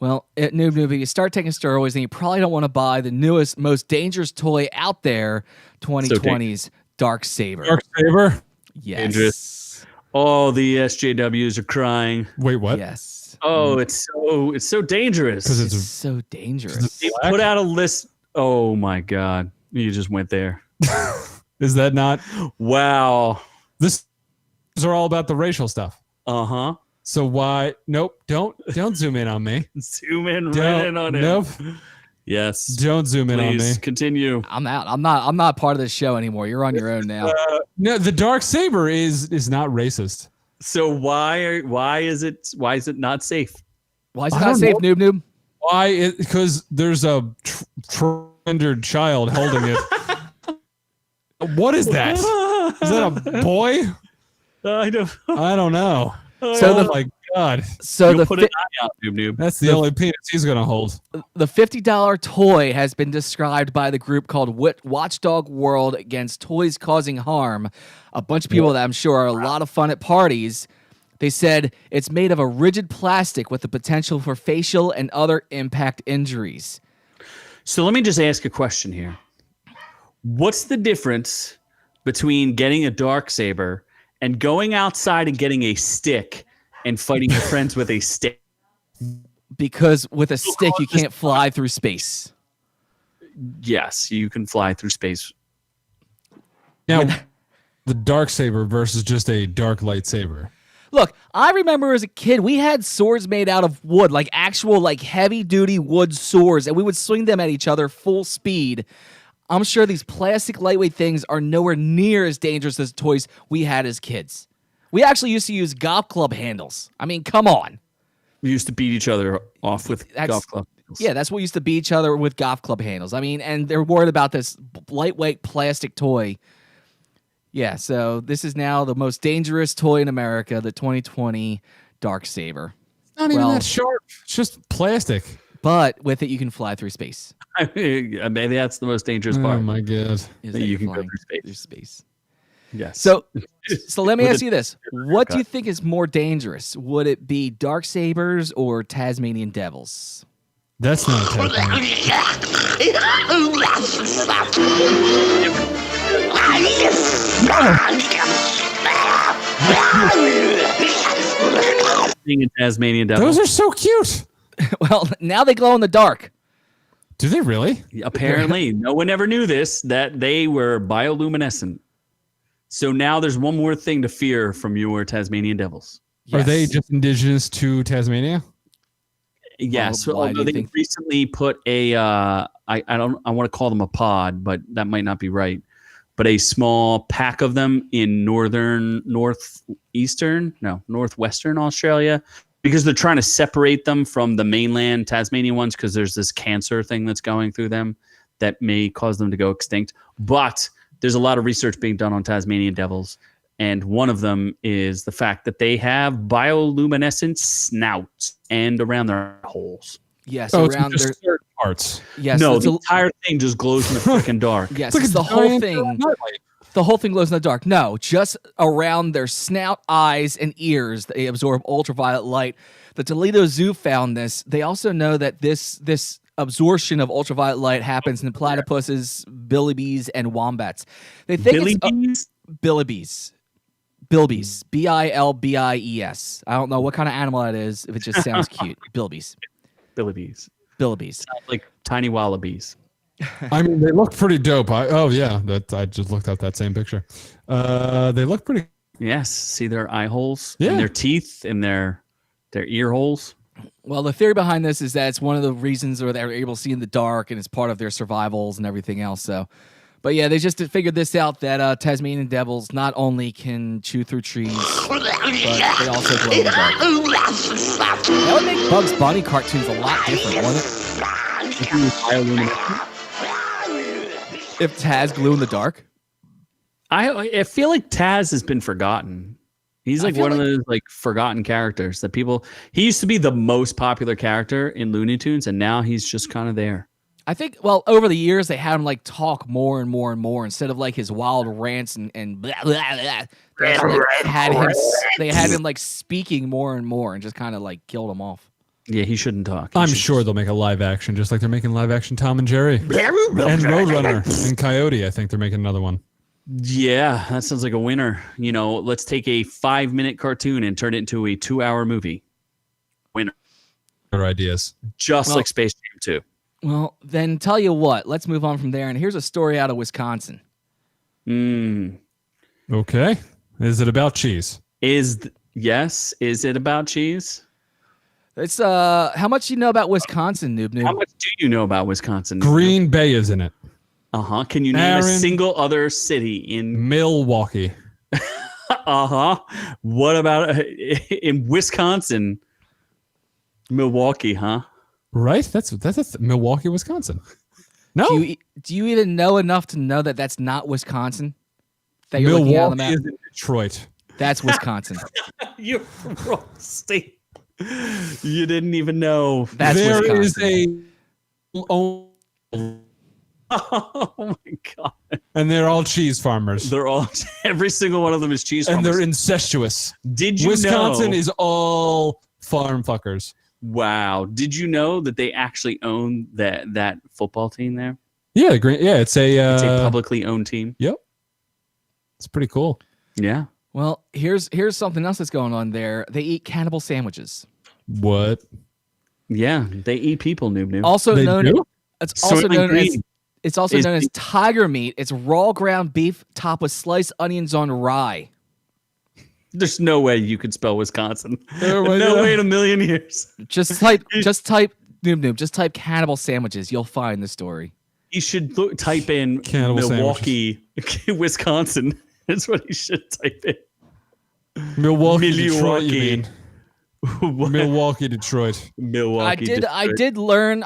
Well, at Noob Noob, if you start taking steroids, then you probably don't want to buy the newest, most dangerous toy out there, 2020's Dark Saber. Dark Saber. Yes. Dangerous. Oh, the SJWs are crying. Wait, what? Yes. Oh, it's so dangerous. Because It's it's so dangerous. They put out a list. Oh my God. You just went there. is that not? Wow. These are all about the racial stuff. Uh-huh. So why? Nope. Don't zoom in on me. Zoom in right Don't. in on it. Nope. Yes. Don't zoom in on me. Please continue. I'm out. I'm not part of this show anymore. You're on your own now. No, the Dark Saber is not racist. So why is it not safe? Why is it I not don't safe, know. Noob Noob? Why? Because there's a transgendered child holding it. What is that? Is that a boy? I don't. I don't know. So Oh my God. So You'll the put an eye out, noob noob. That's the only penis he's going to hold. the $50 toy has been described by the group called Watchdog World Against Toys Causing Harm. A bunch of people that I'm sure are a lot of fun at parties. They said it's made of a rigid plastic with the potential for facial and other impact injuries. So let me just ask a question here. What's the difference between getting a dark saber and going outside and getting a stick and fighting your friends with a stick? Because with a stick, you can't fly through space. Yes, you can fly through space. Now, the Dark Saber versus just a dark lightsaber. Look, I remember as a kid, we had swords made out of wood, like actual, like heavy-duty wood swords, and we would swing them at each other full speed. I'm sure these plastic lightweight things are nowhere near as dangerous as toys we had as kids. We actually used to use golf club handles. I mean, come on. We used to beat each other off with That's- golf clubs. Yeah, that's what we used to beat each other with golf club handles. I mean, and they're worried about this lightweight plastic toy. Yeah, so this is now the most dangerous toy in America, the 2020 Dark Saber. It's not even Well- that sharp. It's just plastic. But with it, you can fly through space. I mean, maybe that's the most dangerous Oh part. my God. Is That that you you're can go flying through space. space. Yes. So let me With ask you this. What do you think is more dangerous? Would it be Dark Sabers or Tasmanian Devils? That's not a technique. being a Tasmanian devil. Those are so cute. Well, now they glow in the dark. Do they really? Apparently, no one ever knew this, that they were bioluminescent. So now there's one more thing to fear from your Tasmanian devils. Are they Yes. just indigenous to Tasmania? Yes, Well, why do although you they think- recently put a I want to call them a pod, but that might not be right. But a small pack of them in northwestern Australia, because they're trying to separate them from the mainland Tasmanian ones, because there's this cancer thing that's going through them that may cause them to go extinct. But there's a lot of research being done on Tasmanian devils, and one of them is the fact that they have bioluminescent snouts and around their holes. Yes, Oh, it's around just their certain parts. yes. No, it's the a- entire thing just glows in the freaking dark. yes, It's it's like the a whole giant thing. nightlight. The whole thing glows in the dark. No, just around their snout, eyes, and ears, they absorb ultraviolet light. The Toledo Zoo found this. They also know that this absorption of ultraviolet light happens in platypuses, billybees, and wombats. They think Billy it's bees? billybees. Bilbies. Bilbies. I don't know what kind of animal that is, if it just sounds cute. Bilbies. Billy bees. Billybees. Sounds like tiny wallabies. I mean, they look pretty dope. I just looked up that same picture. They look pretty. Yes. See their eye holes Yeah. and their teeth and their ear holes. Well, the theory behind this is that it's one of the reasons where they're able to see in the dark and it's part of their survivals and everything else. So, But yeah, they just figured this out that Tasmanian devils not only can chew through trees, but they also glow in the dark. That would make Bugs Bunny cartoons a lot different, wouldn't it? If Taz glue in the dark? I feel like Taz has been forgotten. He's like one of those like forgotten characters that people. He used to be the most popular character in Looney Tunes, and now he's just kind of there. I think, well, over the years, they had him like talk more and more and more instead of like his wild rants and blah, blah, blah. They had him like speaking more and more and just kind of like killed him off. Yeah, he shouldn't talk. I'm sure they'll make a live action, just like they're making live action Tom and Jerry and Roadrunner and Coyote. I think they're making another one. Yeah, that sounds like a winner. You know, let's take a 5-minute cartoon and turn it into a 2-hour movie. Winner. Better ideas. Just like Space Jam 2. Well, then tell you what, let's move on from there. And here's a story out of Wisconsin. Okay. Is it about cheese? Yes. Is it about cheese? It's how much do you know about Wisconsin, Noob Noob? How much do you know about Wisconsin? Green Bay is in it. Uh-huh. Can you name a single other city in Milwaukee? Uh-huh. What about in Wisconsin? Milwaukee, huh? Right? That's Milwaukee, Wisconsin. No. Do you even know enough to know that that's not Wisconsin? That you're looking at on the map? Is in Detroit. That's Wisconsin. You're from the wrong state. You didn't even know. That's Wisconsin. Oh my God. And they're all cheese farmers. They're all, every single one of them is cheese farmers. And they're incestuous. Did you Wisconsin know? is all farm fuckers. Wow. Did you know that they actually own that football team there? Yeah, it's a publicly owned team. Yep. It's pretty cool. Yeah. Well, here's something else that's going on there. They eat cannibal sandwiches. What? Yeah, they eat people, Noob. Also they known do? It's also known as tiger meat. It's raw ground beef topped with sliced onions on rye. There's no way you could spell Wisconsin. Oh no way in a million years. Just type Noob. Just type cannibal sandwiches. You'll find the story. You should type in cannibal Milwaukee, Wisconsin. That's what you should type in. Milwaukee, Detroit, you mean. Milwaukee, Detroit. Milwaukee. I did learn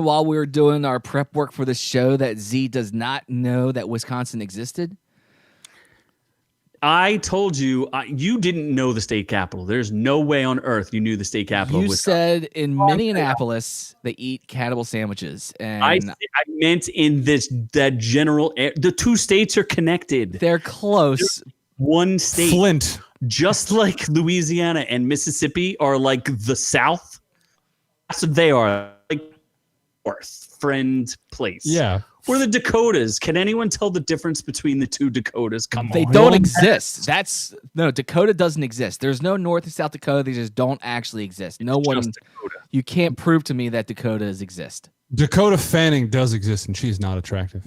while we were doing our prep work for the show that Z does not know that Wisconsin existed. I told you you didn't know the state capital. There's no way on earth you knew the state capital. You said in Minneapolis they eat cannibal sandwiches, and I meant in that general. The two states are connected. They're close. One state, Flint. Just like Louisiana and Mississippi are like the South. That's what they are, like North friend place. Yeah. Or the Dakotas. Can anyone tell the difference between the two Dakotas? Come on. They don't exist. Dakota doesn't exist. There's no North and South Dakota. They just don't actually exist. No one. Dakota. You can't prove to me that Dakotas exist. Dakota Fanning does exist, and she's not attractive.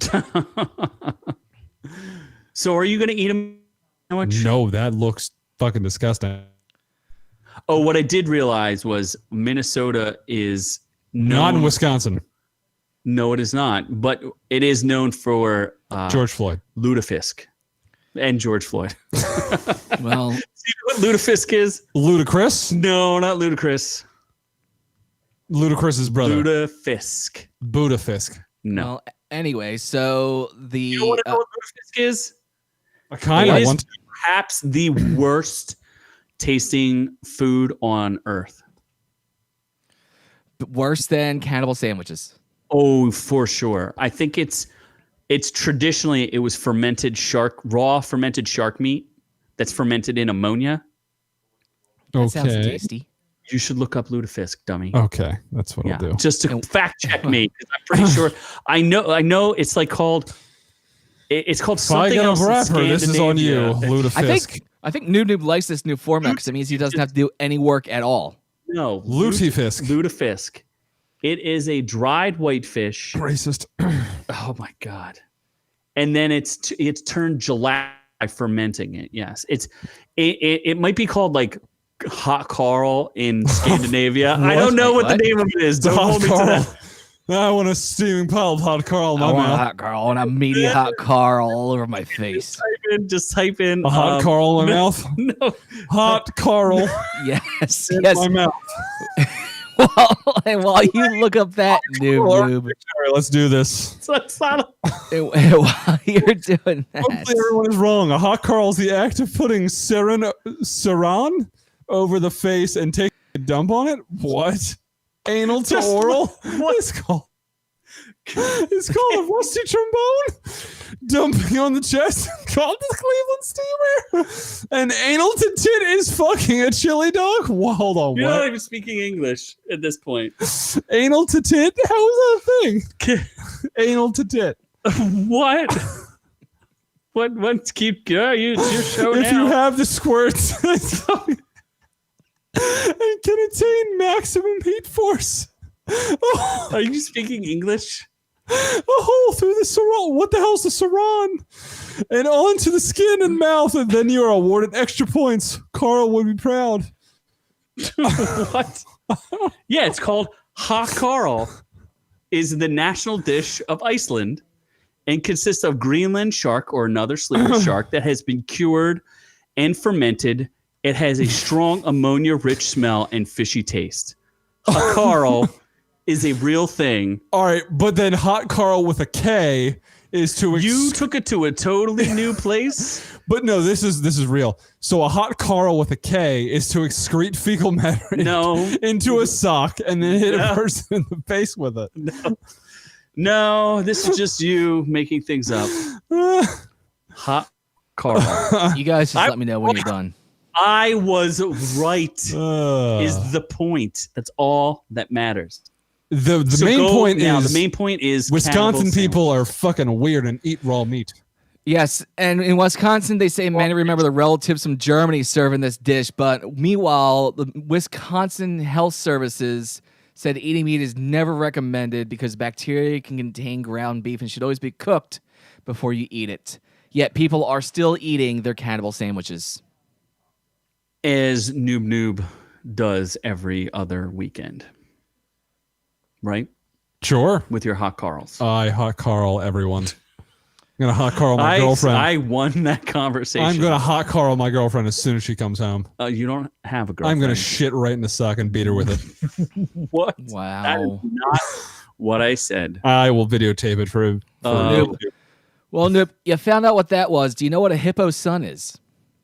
So are you going to eat them? No, that looks fucking disgusting. Oh, what I did realize was Minnesota is not in Wisconsin. No, it is not. But it is known for George Floyd, lutefisk, and George Floyd. Well, see what lutefisk is? Ludacris? No, not ludicrous. Ludacris's brother. Lutefisk. Budafisk. No. Well, anyway, so the you want to know what lutefisk is? I kind of want. Perhaps the worst tasting food on earth. Worse than cannibal sandwiches. Oh, for sure. I think it's traditionally it was raw fermented shark meat that's fermented in ammonia. That sounds tasty. You should look up lutefisk, dummy. Okay, that's what I'll do. Just to fact check me, because I'm pretty sure I know it's like called. It's called something else. This is on you, lutefisk. I think Noob likes this new format because it means he doesn't have to do any work at all. No, lutefisk. Lutefisk. It is a dried whitefish. Racist. Oh my God! And then it's turned gelatinous by fermenting it. Yes, it might be called like hot Carl in Scandinavia. I don't know what the name of it is. Don't hold me to that. I want a steaming pile of hot Carl in my I want a mouth. hot Carl and a meaty hot Carl all over my face. Just type in A hot Carl in my mouth. No. Hot Carl Yes, in yes. my mouth. And while you look up that noob, All right, let's do this. while you're doing Hopefully that, everyone is wrong. A hot Carl is the act of putting saran over the face and taking a dump on it. What? Anal to oral? What is called? It's called a rusty trombone. Dumping on the chest called the Cleveland Steamer. And anal to tit is fucking a chili dog. Whoa, hold on. You're what? not even speaking English at this point. Anal to tit? How is that a thing? Anal to tit. What? What? Keep going. Your show If now. you have the squirts and can attain maximum heat force. Are you speaking English? A hole through the saran. What the hell's the saran? And onto the skin and mouth, and then you are awarded extra points. Carl would be proud. What? Yeah, it's called hot Carl. Is the national dish of Iceland and consists of Greenland shark or another sleeper shark that has been cured and fermented. It has a strong ammonia-rich smell and fishy taste. Hot Carl is a real thing. All right, but then hot Carl with a K is to You took it to a totally new place. But no, this is real. So a hot Carl with a K is to excrete fecal matter into a sock and then hit a person in the face with it. No, this is just you making things up. Hot Carl. you guys just let me know when you're done. I was right. Is the point? That's all that matters. The main point is Wisconsin people are fucking weird and eat raw meat. Yes, and in Wisconsin, they say many remember the relatives from Germany serving this dish, but meanwhile, the Wisconsin Health Services said eating meat is never recommended because bacteria can contain ground beef and should always be cooked before you eat it. Yet people are still eating their cannibal sandwiches. As Noob does every other weekend. Right? Sure. With your hot Carls. I hot Carl everyone. I'm gonna hot Carl my girlfriend. I won that conversation. I'm gonna hot Carl my girlfriend as soon as she comes home. You don't have a girlfriend. I'm gonna shit right in the sock and beat her with it. What? Wow. That is not what I said. I will videotape it for Nope. Well, Noop, you found out what that was. Do you know what a hippo son is?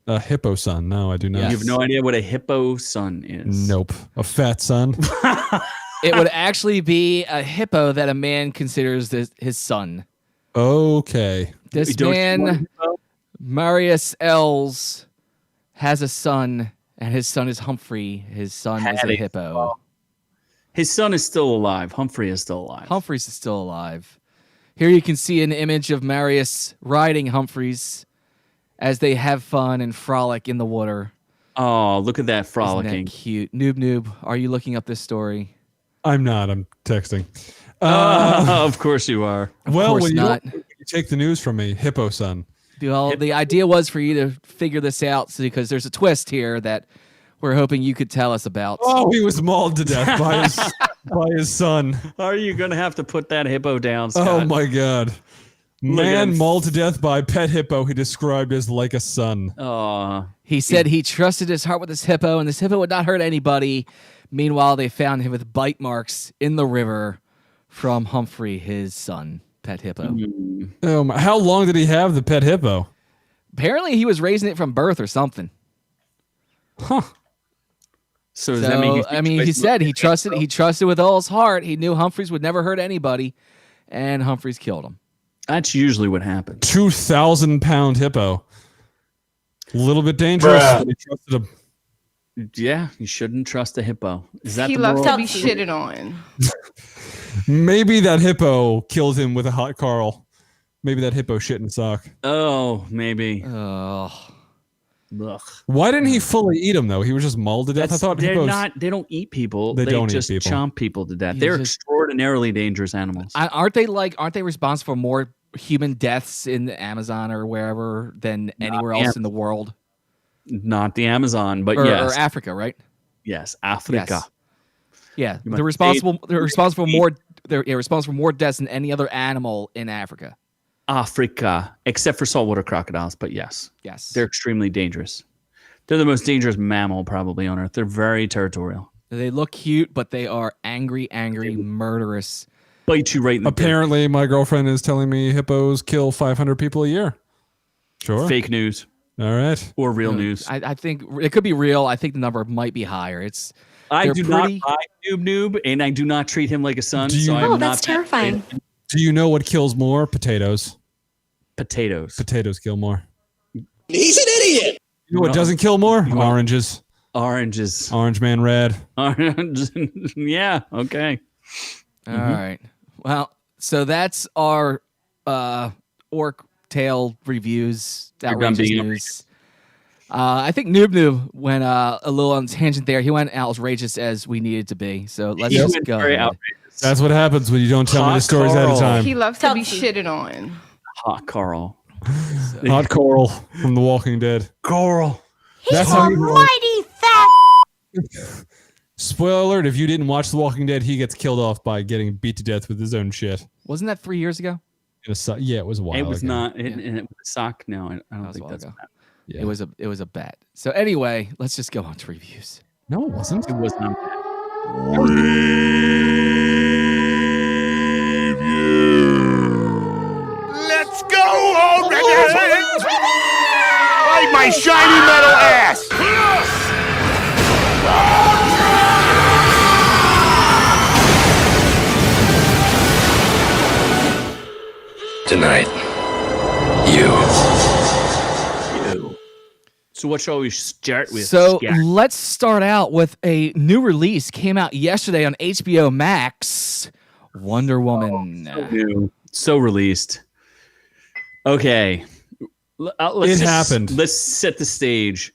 A hippo son? No, I do not. You have no idea what a hippo son is. Nope. A fat son. It would actually be a hippo that a man considers his son. Okay. This man, Marius Els, has a son, and his son is Humphrey. His son is a hippo. His son is still alive. Humphrey is still alive. Humphreys is still alive. Here you can see an image of Marius riding Humphreys as they have fun and frolic in the water. Oh, look at that frolicking. Isn't that cute? Noob, are you looking up this story? I'm not. I'm texting. Of course you are. Well, when you take the news from me, hippo son. Well, the idea was for you to figure this out because there's a twist here that we're hoping you could tell us about. Oh, he was mauled to death by his son. Are you going to have to put that hippo down, Scott? Oh, my God. Man mauled to death by pet hippo he described as like a son. He said he trusted his heart with this hippo, and this hippo would not hurt anybody. Meanwhile, they found him with bite marks in the river from Humphrey, his son, pet hippo. How long did he have the pet hippo? Apparently, he was raising it from birth or something. Huh. So does that mean he said he trusted with all his heart. He knew Humphreys would never hurt anybody, and Humphreys killed him. That's usually what happens. 2,000-pound hippo. A little bit dangerous. He trusted him. Yeah, you shouldn't trust a hippo. Is that He the loves moral? to be shitted on. Maybe that hippo killed him with a hot Carl. Maybe that hippo shit in a sock. Oh, maybe. Oh. Ugh. Why didn't he fully eat him though? He was just mauled to death. I thought they hippos. don't eat people. They don't just eat people. chomp people to death. They're extraordinarily dangerous animals. Aren't they responsible for more human deaths in the Amazon or wherever than anywhere else in the world? Not the Amazon, but or yes. Africa, right? Yes, Africa. Yes. Yeah, You they're must responsible. They're responsible for more. They're responsible for more deaths than any other animal in Africa. Africa, except for saltwater crocodiles, but yes, Yes, they're extremely dangerous. They're the most dangerous mammal probably on Earth. They're very territorial. they look cute, but they are angry, murderous. Bite you right in the Apparently, my girlfriend is telling me hippos kill 500 people a year. Sure. fake news All right. or real news. I think it could be real. I think the number might be higher. I they're do pretty- not buy Noob, and I do not treat him like a son. Do you- so I'm Oh, not that's terrifying. Do you know what kills more? Potatoes. Potatoes. Potatoes kill more. He's an idiot. You know what doesn't kill more? Oranges. Oranges. Orange man red. Orange. Yeah. Okay. All right. Well, so that's our orc tail reviews. You're done Outrageous being news. I think Noob went a little on tangent there. He went outrageous as we needed to be. So let's He just went go. very ahead. outrageous. That's what happens when you don't tell me the Hot stories ahead of Carl. time. He loves to be shitted on. Hot Carl. Hot Coral from The Walking Dead. Carl. That's how you roll. Mighty fat. Spoiler alert, if you didn't watch The Walking Dead, he gets killed off by getting beat to death with his own shit. Wasn't that 3 years ago? Yeah, it was a while It was ago. not. And it was a sock. No, I That don't was a think while that's ago. bad. Yeah. It was a bet. So anyway, let's just go on to reviews. No, it wasn't. It was not bad. Let's go already. Fight my shiny metal ass. Tonight, you. So what shall we start with? So Scat? let's start out with a new release. Came out yesterday on HBO Max. Wonder Woman. New. So released. Okay. It happened. Let's set the stage.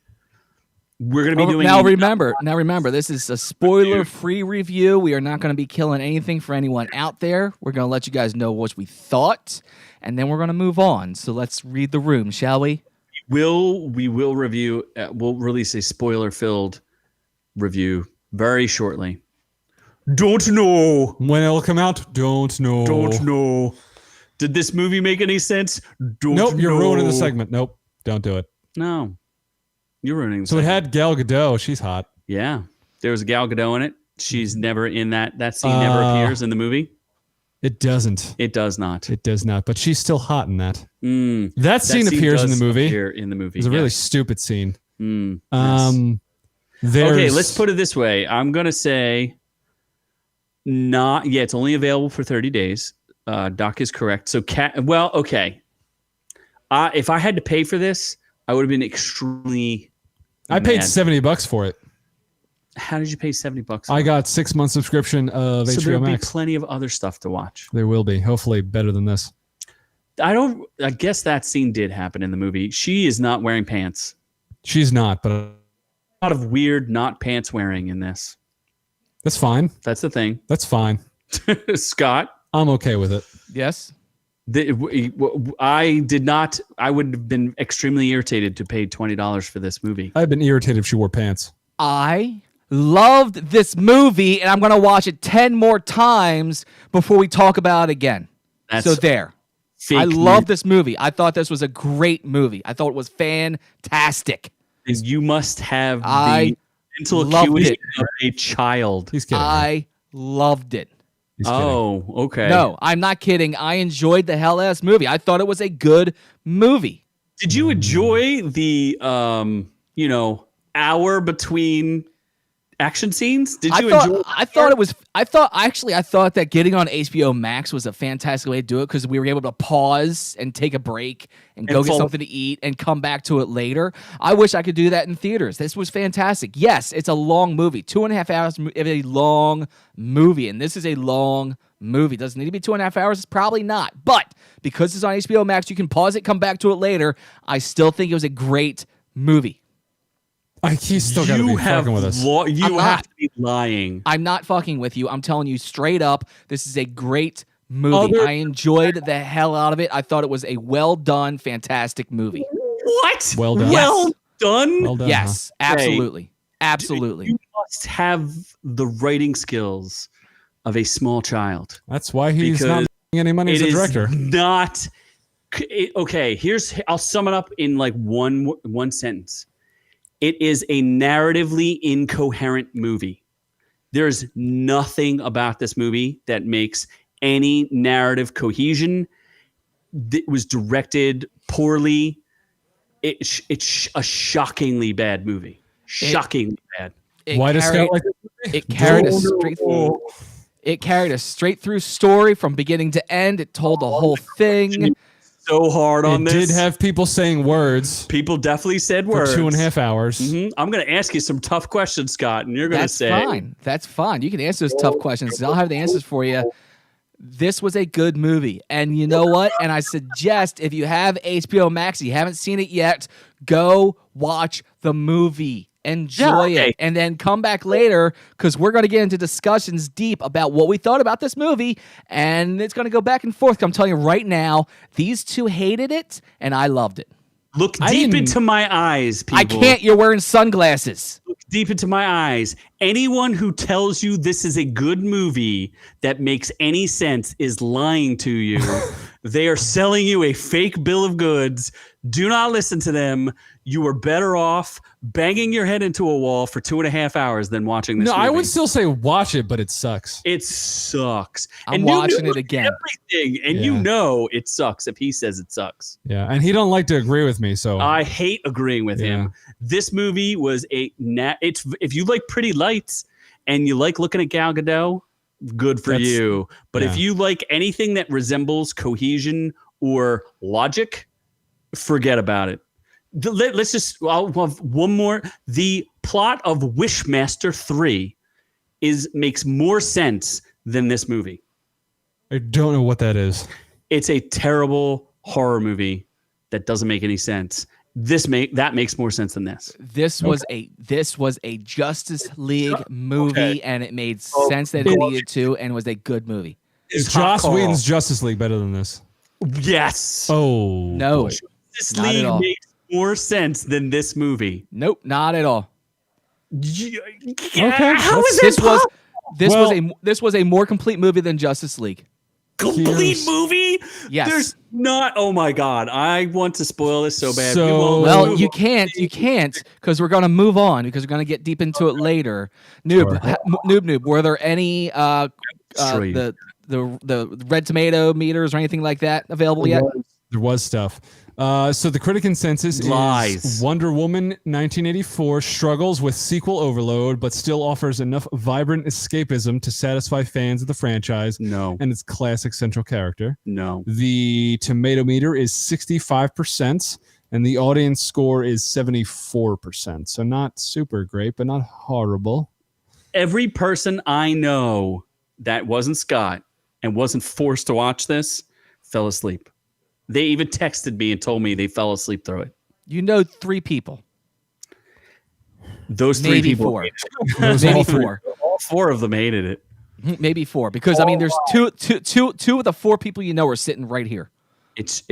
We're gonna be doing Now remember, this is a spoiler-free review. We are not going to be killing anything for anyone out there. We're going to let you guys know what we thought, and then we're going to move on. So let's read the room, shall we? We will review. We'll release a spoiler-filled review very shortly. Don't know. When it'll come out, don't know. Don't know. Did this movie make any sense? Don't Nope, you're know. ruining the segment. Nope, don't do it. No, you're ruining. The So it segment. had Gal Gadot. She's hot. Yeah, there was a Gal Gadot in it. She's never in that. That scene never appears in the movie. It doesn't. It does not. It does not. But she's still hot in that. Mm, That scene appears in the does movie. appear in the movie. It's a really yes. stupid scene. Yes. There's, Okay, let's put it this way. I'm gonna say not. Yeah, it's only available for 30 days. Doc is correct. So, okay. If I had to pay for this, I would have been extremely. I paid mad. $70 for it. How did you pay $70? I got 6 months subscription of so HBO there'll be Max. plenty of other stuff to watch. There will be. Hopefully better than this. I guess that scene did happen in the movie. She is not wearing pants. She's not, but A lot of weird not pants wearing in this. that's fine. That's the thing. That's fine. Scott, I'm okay with it. Yes. I did not. I would have been extremely irritated to pay $20 for this movie. I'd been irritated if she wore pants. I loved this movie, and I'm going to watch it 10 more times before we talk about it again. So there. I love this movie. I thought this was a great movie. I thought it was fantastic. You must have I the mental loved acuity it. of a child. He's kidding. I loved it. He's kidding. Oh, okay. No, I'm not kidding. I enjoyed the hell ass movie. I thought it was a good movie. Did you enjoy the hour between action scenes? Did you enjoy? I thought that getting on HBO Max was a fantastic way to do it because we were able to pause and take a break and go get follow- something to eat and come back to it later. I wish I could do that in theaters. This was fantastic. Yes, it's a long movie, 2.5 hours of a long movie, and this is a long movie. Doesn't need to be 2.5 hours. It's probably not, but because it's on HBO Max, you can pause it, come back to it later. I still think it was a great movie. He's still got to be fucking with us. You I'm have not. to be lying. I'm not fucking with you. I'm telling you straight up, this is a great movie. I enjoyed the hell out of it. I thought it was a well done, fantastic movie. What? Well done. Well done. Well done. Yes, absolutely. Absolutely. You must have the writing skills of a small child. That's why he's not making any money as a director. I'll sum it up in like one sentence. It is a narratively incoherent movie. There's nothing about this movie that makes any narrative cohesion. It was directed poorly. It's a shockingly bad movie. Shockingly bad. Why does Scott like it carried a straight through? It carried a straight through story from beginning to end. It told the whole thing. So hard on this. It did have people saying words. People definitely said words. For 2.5 hours. Mm-hmm. I'm going to ask you some tough questions, Scott, and you're going to say... That's fine. That's fine. You can answer those tough questions. I'll have the answers for you. This was a good movie. And you know what? And I suggest if you have HBO Max, you haven't seen it yet, go watch the movie. Enjoy it. And then come back later because we're going to get into discussions deep about what we thought about this movie. And it's going to go back and forth. I'm telling you right now, these two hated it and I loved it. Look deep into my eyes, people. I can't. You're wearing sunglasses. Look deep into my eyes. Anyone who tells you this is a good movie that makes any sense is lying to you. They are selling you a fake bill of goods. Do not listen to them. You are better off banging your head into a wall for 2.5 hours than watching this movie. I would still say watch it, but it sucks. It sucks. I'm watching it again. Everything, and you know it sucks if he says it sucks. Yeah, and he don't like to agree with me, so I hate agreeing with him. This movie was it's if you like pretty lights and you like looking at Gal Gadot, good for you. But if you like anything that resembles cohesion or logic, forget about it. Let's just, I'll have one more. The plot of Wishmaster 3 makes more sense than this movie. I don't know what that is. It's a terrible horror movie that doesn't make any sense. That makes more sense than this. This was a Justice League movie, and it made sense that it needed to, and was a good movie. Is Joss Whedon's Justice League better than this? Yes. Oh no. Justice League makes more sense than this movie. Nope, not at all. Okay. How is this was a more complete movie than Justice League. Complete movie? Yes. There's not. Oh my God! I want to spoil this so bad. Well, you can't, because we're gonna move on because we're gonna get deep into it later. Noob. Were there any the Red Tomato meters or anything like that available yet? There was stuff. So the critic consensus is Wonder Woman 1984 struggles with sequel overload, but still offers enough vibrant escapism to satisfy fans of the franchise and its classic central character. No. The tomato meter is 65%, and the audience score is 74%. So not super great, but not horrible. Every person I know that wasn't Scott and wasn't forced to watch this fell asleep. They even texted me and told me they fell asleep through it. You know 3 people. Those 3 Maybe people. 4. Maybe 4. All 4 of them hated it. Maybe 4. Because I mean there's two of the 4 people you know are sitting right here. This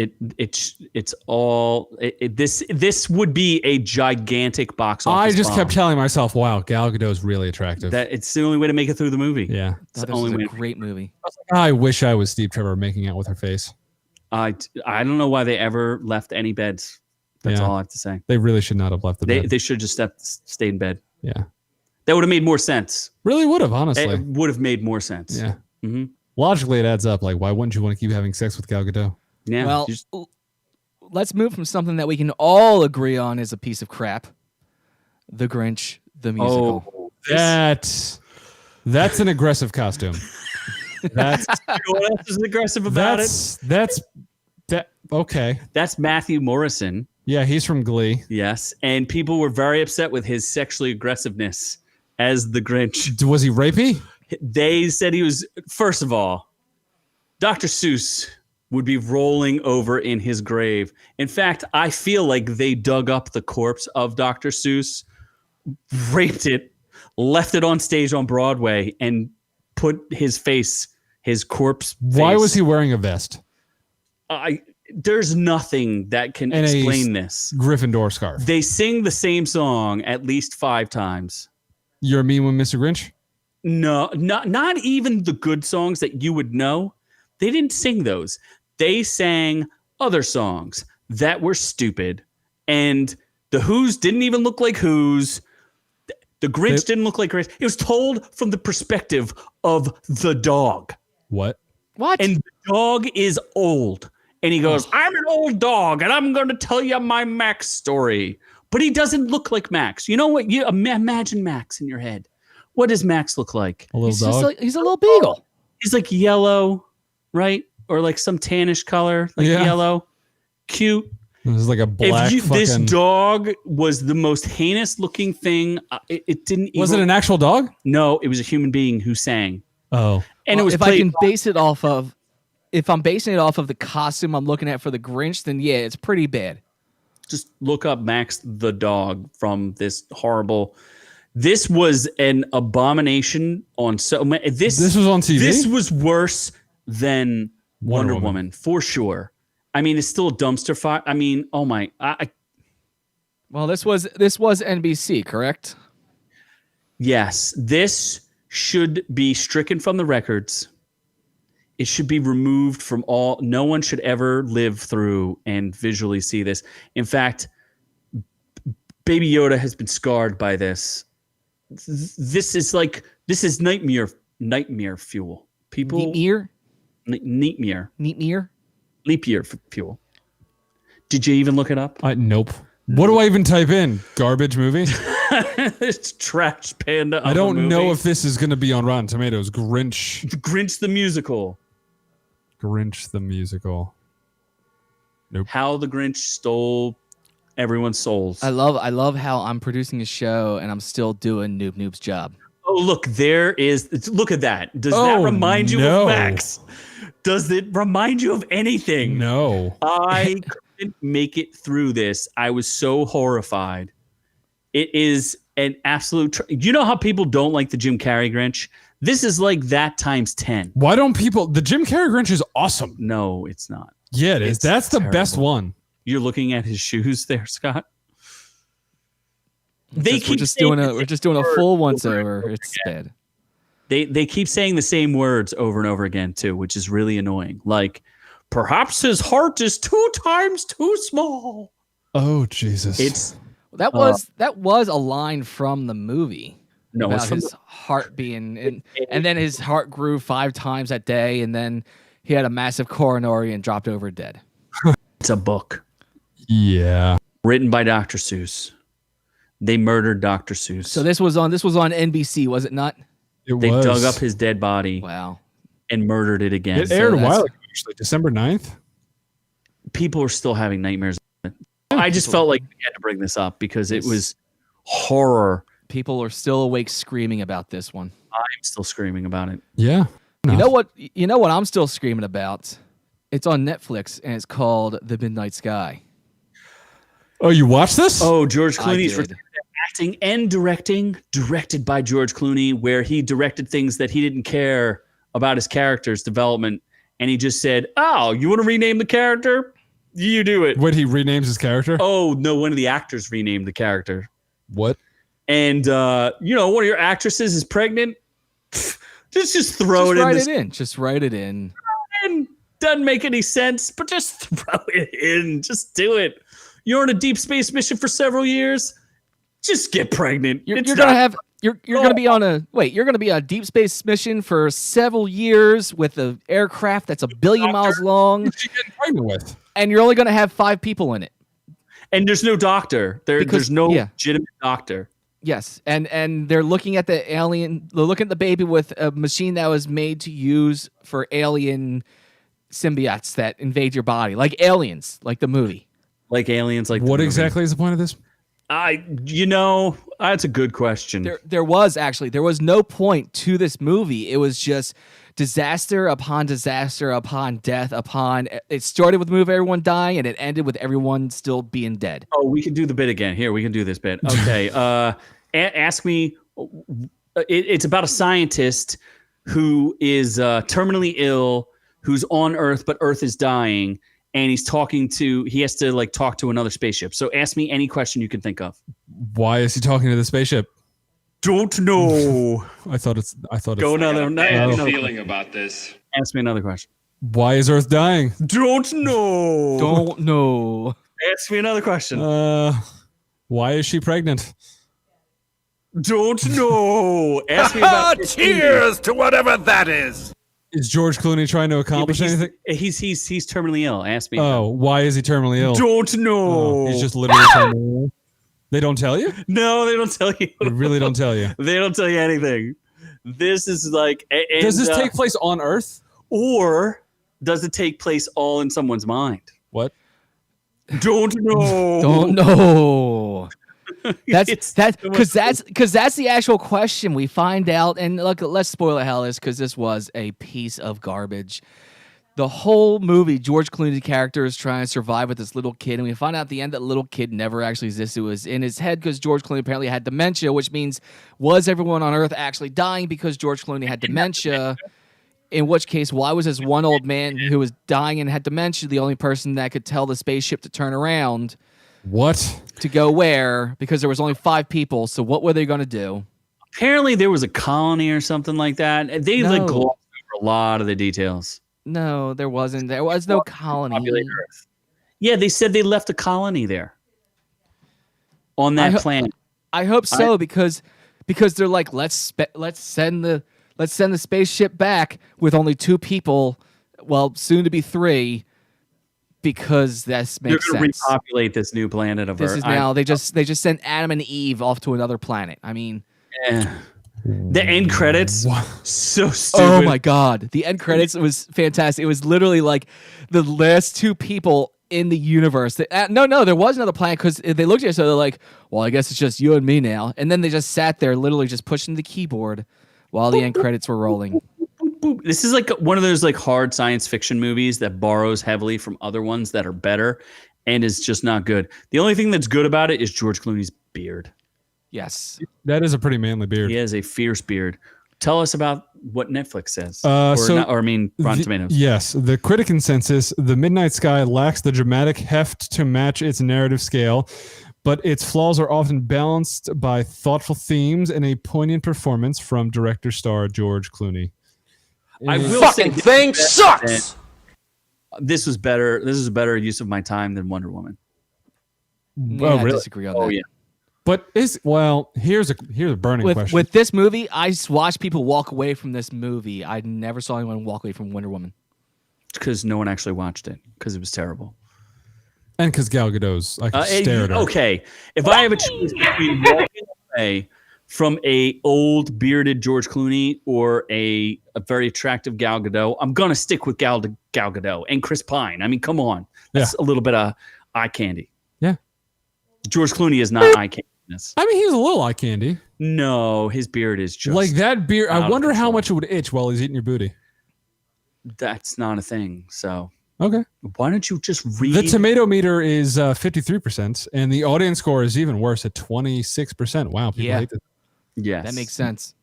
would be a gigantic box office. I just kept telling myself, wow, Gal Gadot is really attractive. That it's the only way to make it through the movie. Yeah. It's the only way. A great movie. I wish I was Steve Trevor making out with her face. I don't know why they ever left any beds. That's all I have to say. They really should not have left the bed. They should just stayed in bed. Yeah. That would have made more sense. Really would have, honestly. It would have made more sense. Yeah. Mm-hmm. Logically, it adds up. Like, why wouldn't you want to keep having sex with Gal Gadot? Yeah. Well, let's move from something that we can all agree on is a piece of crap. The Grinch, the musical. Oh, that's an aggressive costume. That's what else is aggressive about it? Okay. That's Matthew Morrison. Yeah, he's from Glee. Yes, and people were very upset with his sexually aggressiveness as the Grinch. Was he rapey? They said he was. First of all, Dr. Seuss would be rolling over in his grave. In fact, I feel like they dug up the corpse of Dr. Seuss, raped it, left it on stage on Broadway, and put his corpse face. Why was he wearing a vest? There's nothing that can And explain this. Gryffindor scarf. They sing the same song at least 5 times. You're a mean one, Mr. Grinch? No, not even the good songs that you would know. They didn't sing those. They sang other songs that were stupid. And the Who's didn't even look like Who's. The Grinch didn't look like Grinch. It was told from the perspective of the dog. What? And the dog is old. And he goes, I'm an old dog, and I'm going to tell you my Max story. But he doesn't look like Max. You know what? You imagine Max in your head. What does Max look like? A little dog? He's a little beagle. He's like yellow, right? Or like some tannish color, like yellow. Cute. This is like a black This dog was the most heinous looking thing. It didn't. Was it an actual dog? No, it was a human being who sang. Oh, and it was. If I can base it off of, if I'm basing it off of the costume I'm looking at for the Grinch, then yeah, it's pretty bad. Just look up Max the dog from this horrible. This was an abomination on so many. This was on TV. This was worse than Wonder Woman for sure. I mean, it's still a dumpster fire. I mean, oh my! Well, this was NBC, correct? Yes, this should be stricken from the records. It should be removed from all. No one should ever live through and visually see this. In fact, Baby Yoda has been scarred by this. This is nightmare fuel. People Neat year. Leap year fuel. Did you even look it up? Nope. What do I even type in? Garbage movie? It's trash panda. I don't know if this is going to be on Rotten Tomatoes. Grinch. Grinch the musical. Grinch the musical. Nope. How the Grinch stole everyone's souls. I love how I'm producing a show and I'm still doing Noob's job. Oh, look, look at that. Does that remind you of Max? Does it remind you of anything? No. I couldn't make it through this. I was so horrified. It is an absolute... You know how people don't like the Jim Carrey Grinch? This is like that times 10. Why don't people... The Jim Carrey Grinch is awesome. No, it's not. Yeah, it is. That's the best one. You're looking at his shoes there, Scott? We're just doing a full once over. It's bad. They keep saying the same words over and over again too, which is really annoying. Like, perhaps his heart is 2 times too small. Oh Jesus! That was a line from the movie. No, about it's from his heart being and then his heart grew 5 times that day, and then he had a massive coronary and dropped over dead. It's a book. Yeah, written by Dr. Seuss. They murdered Dr. Seuss. So this was on NBC, was it not? They dug up his dead body. Wow. And murdered it again. It aired a while ago, actually, December 9th. People are still having nightmares. I just felt like we had to bring this up because it was horror. People are still awake screaming about this one. I'm still screaming about it. Yeah. You know what I'm still screaming about? It's on Netflix and it's called The Midnight Sky. Oh, you watched this? Oh, George Clooney's acting and directed by George Clooney, where he directed things that he didn't care about his character's development. And he just said, oh, you want to rename the character? You do it. What, he renames his character? Oh, no, one of the actors renamed the character. What? And, one of your actresses is pregnant. Just throw it in. Just write it in. Doesn't make any sense, but just throw it in. Just do it. You're on a deep space mission for several years. Just get pregnant. You're gonna be on a deep space mission for several years with an aircraft that's 1 billion miles long. Who's she getting pregnant with? And you're only gonna have 5 people in it. And there's no doctor. There's no legitimate doctor. Yes, and they're looking at the alien. They're looking at the baby with a machine that was made to use for alien symbiotes that invade your body, like Aliens, like the movie. Like Aliens, like what exactly is the point of this? That's a good question. There was no point to this movie. It was just disaster upon death upon. It started with everyone dying, and it ended with everyone still being dead. Oh, we can do the bit again. Here, we can do this bit. Okay. Ask me. It's about a scientist who is terminally ill, who's on Earth, but Earth is dying. and he has to like talk to another spaceship. So ask me any question you can think of. Why is he talking to the spaceship? Don't know. I thought it's. Go another. Bad feeling about this. Ask me another question. Why is Earth dying? Don't know. Don't know. Ask me another question. Why is she pregnant? Don't know. Ask me about Cheers to whatever that is. Is George Clooney trying to accomplish anything? He's terminally ill. Ask me. Oh, why is he terminally ill? Don't know. He's just literally terminally ill. They don't tell you? No, they don't tell you. They really don't tell you. They don't tell you anything. This is like. And, does this take place on Earth? Or does it take place all in someone's mind? What? Don't know. Don't know. That's because that's the actual question. We find out, and look, let's spoil the hell is because this was a piece of garbage. The whole movie, George Clooney's character is trying to survive with this little kid, and we find out at the end that little kid never actually existed. It was in his head because George Clooney apparently had dementia, which means was everyone on Earth actually dying because George Clooney had dementia? In which case, why was this one old man who was dying and had dementia the only person that could tell the spaceship to turn around? What? To go where? Because there was only 5 people, so what were they going to do? Apparently there was a colony or something like that. They like glossed over a lot of the details. No, there wasn't. There was no colony. Yeah, they said they left a colony there on that planet. I hope so because they're like let's send the spaceship back with only 2 people, well, soon to be 3, because that makes sense. They're going to repopulate this new planet of Earth. This is now they just sent Adam and Eve off to another planet. I mean, the end credits, so stupid. Oh my god, the end credits was fantastic. It was literally like the last 2 people in the universe. No, there was another planet because they looked at each other like, well, I guess it's just you and me now. And then they just sat there, literally just pushing the keyboard while the end credits were rolling. This is like one of those like hard science fiction movies that borrows heavily from other ones that are better and is just not good. The only thing that's good about it is George Clooney's beard. Yes. That is a pretty manly beard. He has a fierce beard. Tell us about what Netflix says. Rotten Tomatoes. Yes. The critic consensus, The Midnight Sky lacks the dramatic heft to match its narrative scale, but its flaws are often balanced by thoughtful themes and a poignant performance from director-star George Clooney. I will Fucking thing sucks! This was better. This is a better use of my time than Wonder Woman. Yeah, I disagree on that. Oh, yeah. But here's a burning question. With this movie, I watched people walk away from this movie. I never saw anyone walk away from Wonder Woman. Because no one actually watched it. Because it was terrible. And because Gal Gadot's, I can stare at her. Okay. If I have a choice between walking away from a old bearded George Clooney or a very attractive Gal Gadot, I'm going to stick with Gal Gadot and Chris Pine. I mean, come on. That's a little bit of eye candy. Yeah. George Clooney is not eye candy. I mean, he's a little eye candy. No, his beard is just like that beard. I wonder how much it would itch while he's eating your booty. That's not a thing. So okay, why don't you just read? The tomato meter is 53%, and the audience score is even worse at 26%. Wow, people hate this. Yes, that makes sense.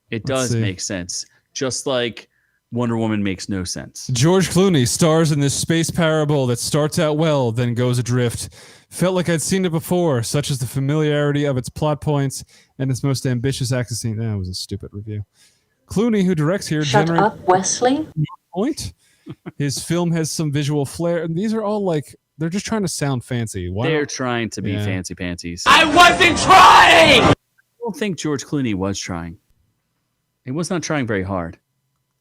It does make sense. Just like Wonder Woman makes no sense. George Clooney stars in this space parable that starts out well, then goes adrift. Felt like I'd seen it before, such as the familiarity of its plot points and its most ambitious action scene. That was a stupid review. Clooney, who directs here, Shut up, Wesley. Point. His film has some visual flair. And these are all like, they're just trying to sound fancy. They're trying to be fancy pantsies. I wasn't trying! I don't think George Clooney was trying. He was not trying very hard.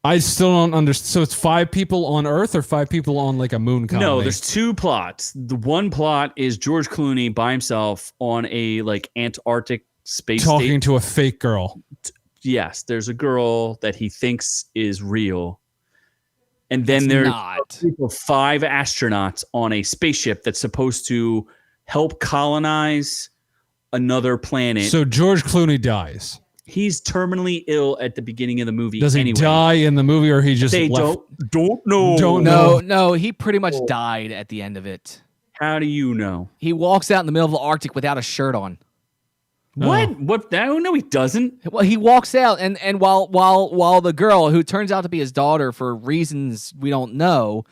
I still don't understand. So it's 5 people on Earth or 5 people on like a moon colony? No, there's 2 plots. The one plot is George Clooney by himself on a like Antarctic space talking to a fake girl. Yes, there's a girl that he thinks is real. And then there's 5 astronauts on a spaceship that's supposed to help colonize another planet. So George Clooney dies. He's terminally ill at the beginning of the movie. Does he die in the movie, or he just they left? Don't know. No, he pretty much died at the end of it. How do you know? He walks out in the middle of the Arctic without a shirt on. What? What? No, he doesn't. Well, he walks out, and while the girl, who turns out to be his daughter for reasons we don't know,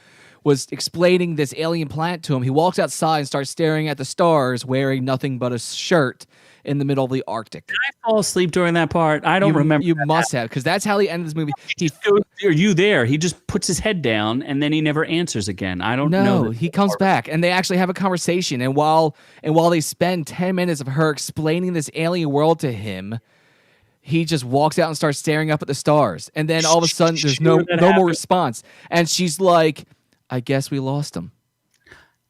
was explaining this alien planet to him. He walks outside and starts staring at the stars, wearing nothing but a shirt in the middle of the Arctic. Did I fall asleep during that part? I don't remember. You must have, because that's how he ended this movie. Are you there? He just puts his head down and then he never answers again. I don't know. No, he comes back and they actually have a conversation. And while they spend 10 minutes of her explaining this alien world to him, he just walks out and starts staring up at the stars. And then all of a sudden, there's no more response. And she's like, I guess we lost him.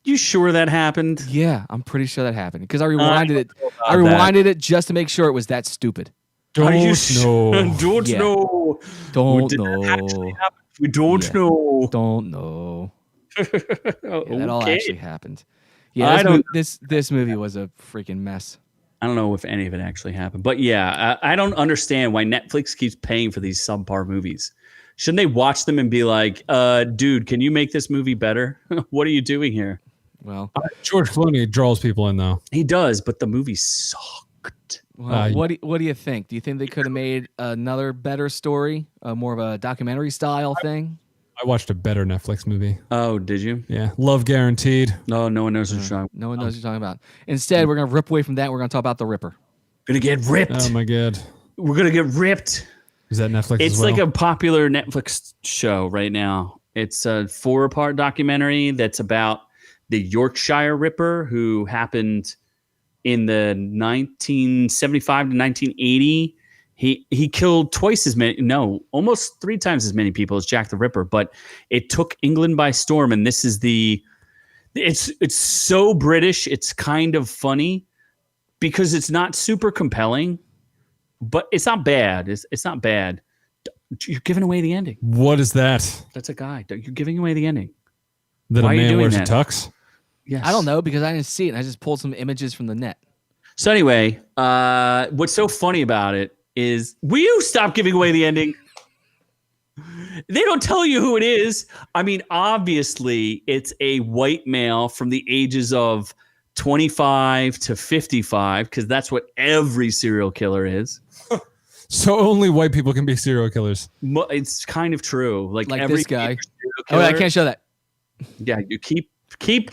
You sure that happened? Yeah, I'm pretty sure that happened because I rewinded it. I rewinded it just to make sure it was that stupid. Don't know. Don't Yeah. know. Don't Did know. that actually happen? We don't know. Don't know. Yeah, that all actually happened. I Yeah, this movie was a freaking mess. I don't know if any of it actually happened, but yeah, I don't understand why Netflix keeps paying for these subpar movies. Shouldn't they watch them and be like, dude, can you make this movie better? What are you doing here? Well, George Clooney draws people in though. He does, but the movie sucked. Well, what do you think? Do you think they could have made another better story, more of a documentary style thing? I watched a better Netflix movie. Oh, did you? Yeah, Love Guaranteed. No one knows what you're talking about. No one knows what you're talking about. Instead, we're gonna rip away from that. We're gonna talk about the Ripper. Gonna get ripped. Oh my god. We're gonna get ripped. Is that Netflix? It's as well? like a popular Netflix show right now. It's a 4-part documentary that's about the Yorkshire Ripper, who happened in the 1975 to 1980. He killed almost 3 times as many people as Jack the Ripper, but it took England by storm. And this is it's so British. It's kind of funny because it's not super compelling, but it's not bad. It's not bad. You're giving away the ending. What is that? That's a guy. You're giving away the ending. That Why a are you man doing wears that? a tux? Yes. I don't know because I didn't see it. And I just pulled some images from the net. So anyway, what's so funny about it is, will you stop giving away the ending? They don't tell you who it is. I mean, obviously, it's a white male from the ages of 25 to 55, because that's what every serial killer is. So only white people can be serial killers. It's kind of true. Like every this guy. serial Oh, I killer- can't show that. Yeah, you keep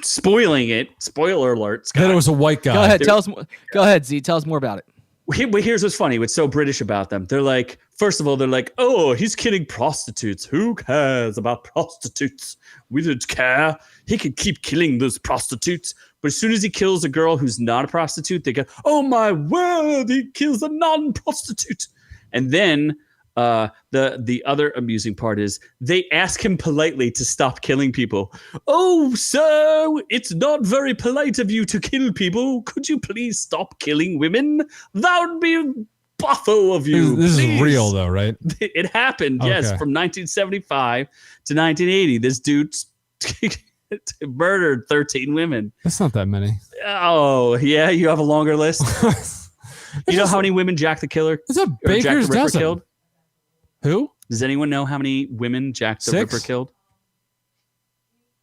spoiling it. Spoiler alert. Scott. Then it was a white guy. Go ahead, tell us. Go ahead, Z. Tell us more about it. Here's what's funny. What's so British about them? They're like, first of all, they're like, oh, he's killing prostitutes. Who cares about prostitutes? We don't care. He can keep killing those prostitutes. But as soon as he kills a girl who's not a prostitute, they go, oh my word, he kills a non-prostitute. And then the other amusing part is they ask him politely to stop killing people. Oh, sir, it's not very polite of you to kill people. Could you please stop killing women? That would be buffo of you. This please. is real though, right? It happened, yes, Okay. from 1975 to 1980. This dude murdered 13 women. That's not that many. Oh, yeah, you have a longer list. You know how many women Jack the Killer It's a or Jack baker's the Ripper dozen. killed? Who? Does anyone know how many women Jack the 6? Ripper killed?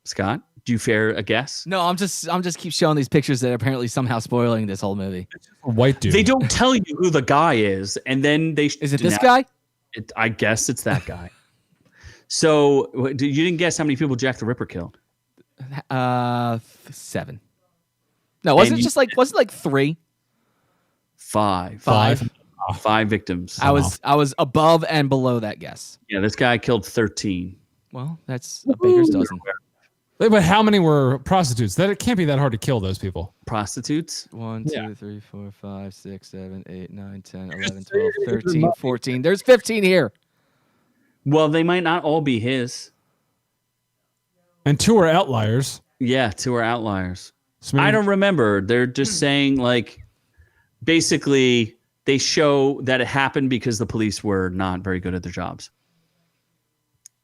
Scott, do you fare a guess? No, I'm just keep showing these pictures that are apparently somehow spoiling this whole movie. A white dude. They don't tell you who the guy is, and then they Is it this guy? I guess it's that guy. So you didn't guess how many people Jack the Ripper killed? 7. No, wasn't And it just like 3? 5. 5. 5 victims. I was above and below that guess. Yeah, this guy killed 13. Well, that's a baker's dozen. But how many were prostitutes? That it can't be that hard to kill those people. Prostitutes? 1, 2, Yeah. 3, 4, 5, 6, 7, 8, 9, 10, 11, 12, 13, 14. There's 15 here. Well, they might not all be his. And 2 are outliers. Yeah, 2 are outliers. So maybe- I don't remember. They're just saying, like, basically, they show that it happened because the police were not very good at their jobs.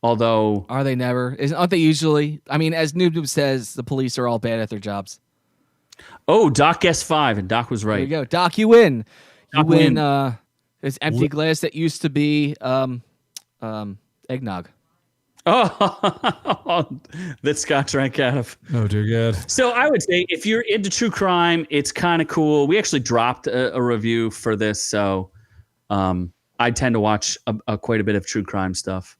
Although, Are they never? Aren't they usually? I mean, as Noob Noob says, the police are all bad at their jobs. oh, Doc guessed 5, and Doc was There you right. go. Doc, you win. You Doc win win. this empty glass that used to be eggnog. Oh, that Scott drank out of. Oh dear God. So I would say if you're into true crime, it's kind of cool. We actually dropped a review for this, so I tend to watch quite a bit of true crime stuff.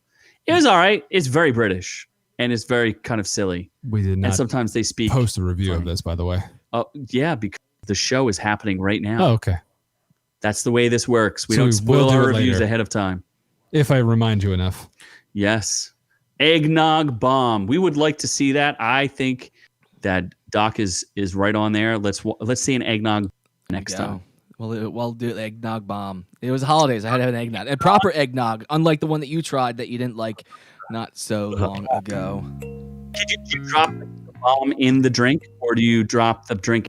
It was all right. It's very British. and it's very kind of silly. We did And not sometimes they speak. post a review of this, by the way. Oh, yeah, because the show is happening right now. Oh, okay. That's the way this works. We So don't we spoil will do our it reviews later. ahead of time. If I remind you enough. Yes. Eggnog bomb. We would like to see that. I think that Doc is right on there. Let's see an eggnog next time. We'll do the eggnog bomb. It was holidays. I had to have an eggnog. A proper eggnog, unlike the one that you tried that you didn't like not so long ago. Do you drop the bomb in the drink, or do you drop the drink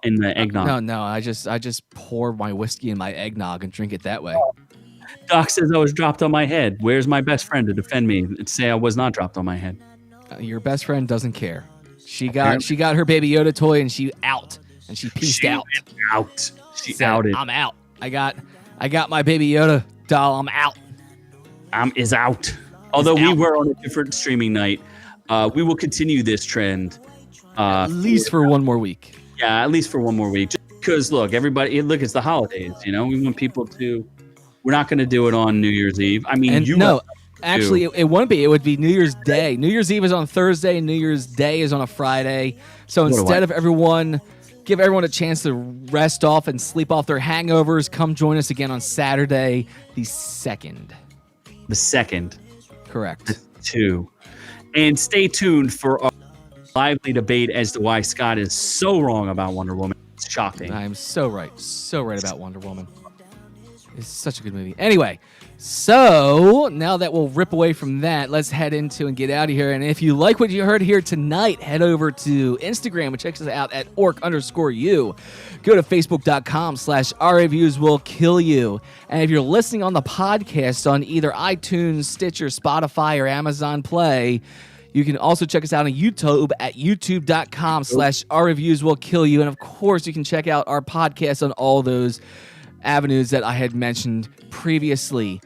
in the eggnog? No. I just pour my whiskey in my eggnog and drink it that way. Doc says I was dropped on my head. Where's my best friend to defend me and say I was not dropped on my head? Your best friend doesn't care. She got her Baby Yoda toy and she out and she pieced out. She Said, outed. I'm out. I got my Baby Yoda doll. I'm out. Is out. Although we were on a different streaming night, we will continue this trend. At least for one more week. Yeah, at least for one more week. Just because, look, everybody, it's the holidays. You know, we want people to. We're not going to do it on New Year's Eve. I mean, actually, it wouldn't be. It would be New Year's Day. New Year's Eve is on Thursday. New Year's Day is on a Friday. So instead of give everyone a chance to rest off and sleep off their hangovers, come join us again on Saturday, the 2nd. The 2nd. Correct. 2. And stay tuned for our lively debate as to why Scott is so wrong about Wonder Woman. It's shocking. I am so right about Wonder Woman. It's such a good movie. Anyway, so now that we'll rip away from that, let's head into and get out of here. And if you like what you heard here tonight, head over to Instagram and check us out at ork_u. Go to facebook.com/ourreviewswillkillyou. And if you're listening on the podcast on either iTunes, Stitcher, Spotify, or Amazon Play, you can also check us out on YouTube at youtube.com/ourreviewswillkillyou. And of course, you can check out our podcast on all those avenues that I had mentioned previously.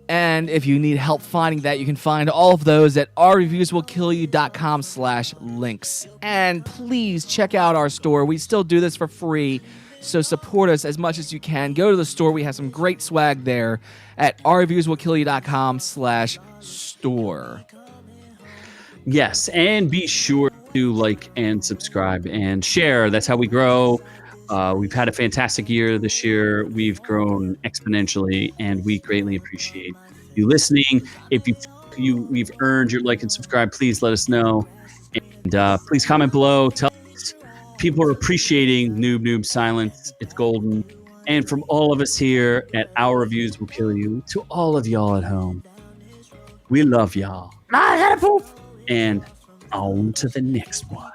And if you need help finding that, you can find all of those at ourreviewswillkillyou.com/links. And please check out our store. We still do this for free, so support us as much as you can. Go to the store. We have some great swag there at ourreviewswillkillyou.com/store. Yes, and be sure to like and subscribe and share. That's how we grow. We've had a fantastic year this year. We've grown exponentially, and we greatly appreciate you listening. If we've earned your like and subscribe, please let us know. And please comment below. Tell us people are appreciating Noob Silence. It's golden. And from all of us here at Our Reviews Will Kill You, to all of y'all at home, we love y'all. I gotta poop. And on to the next one.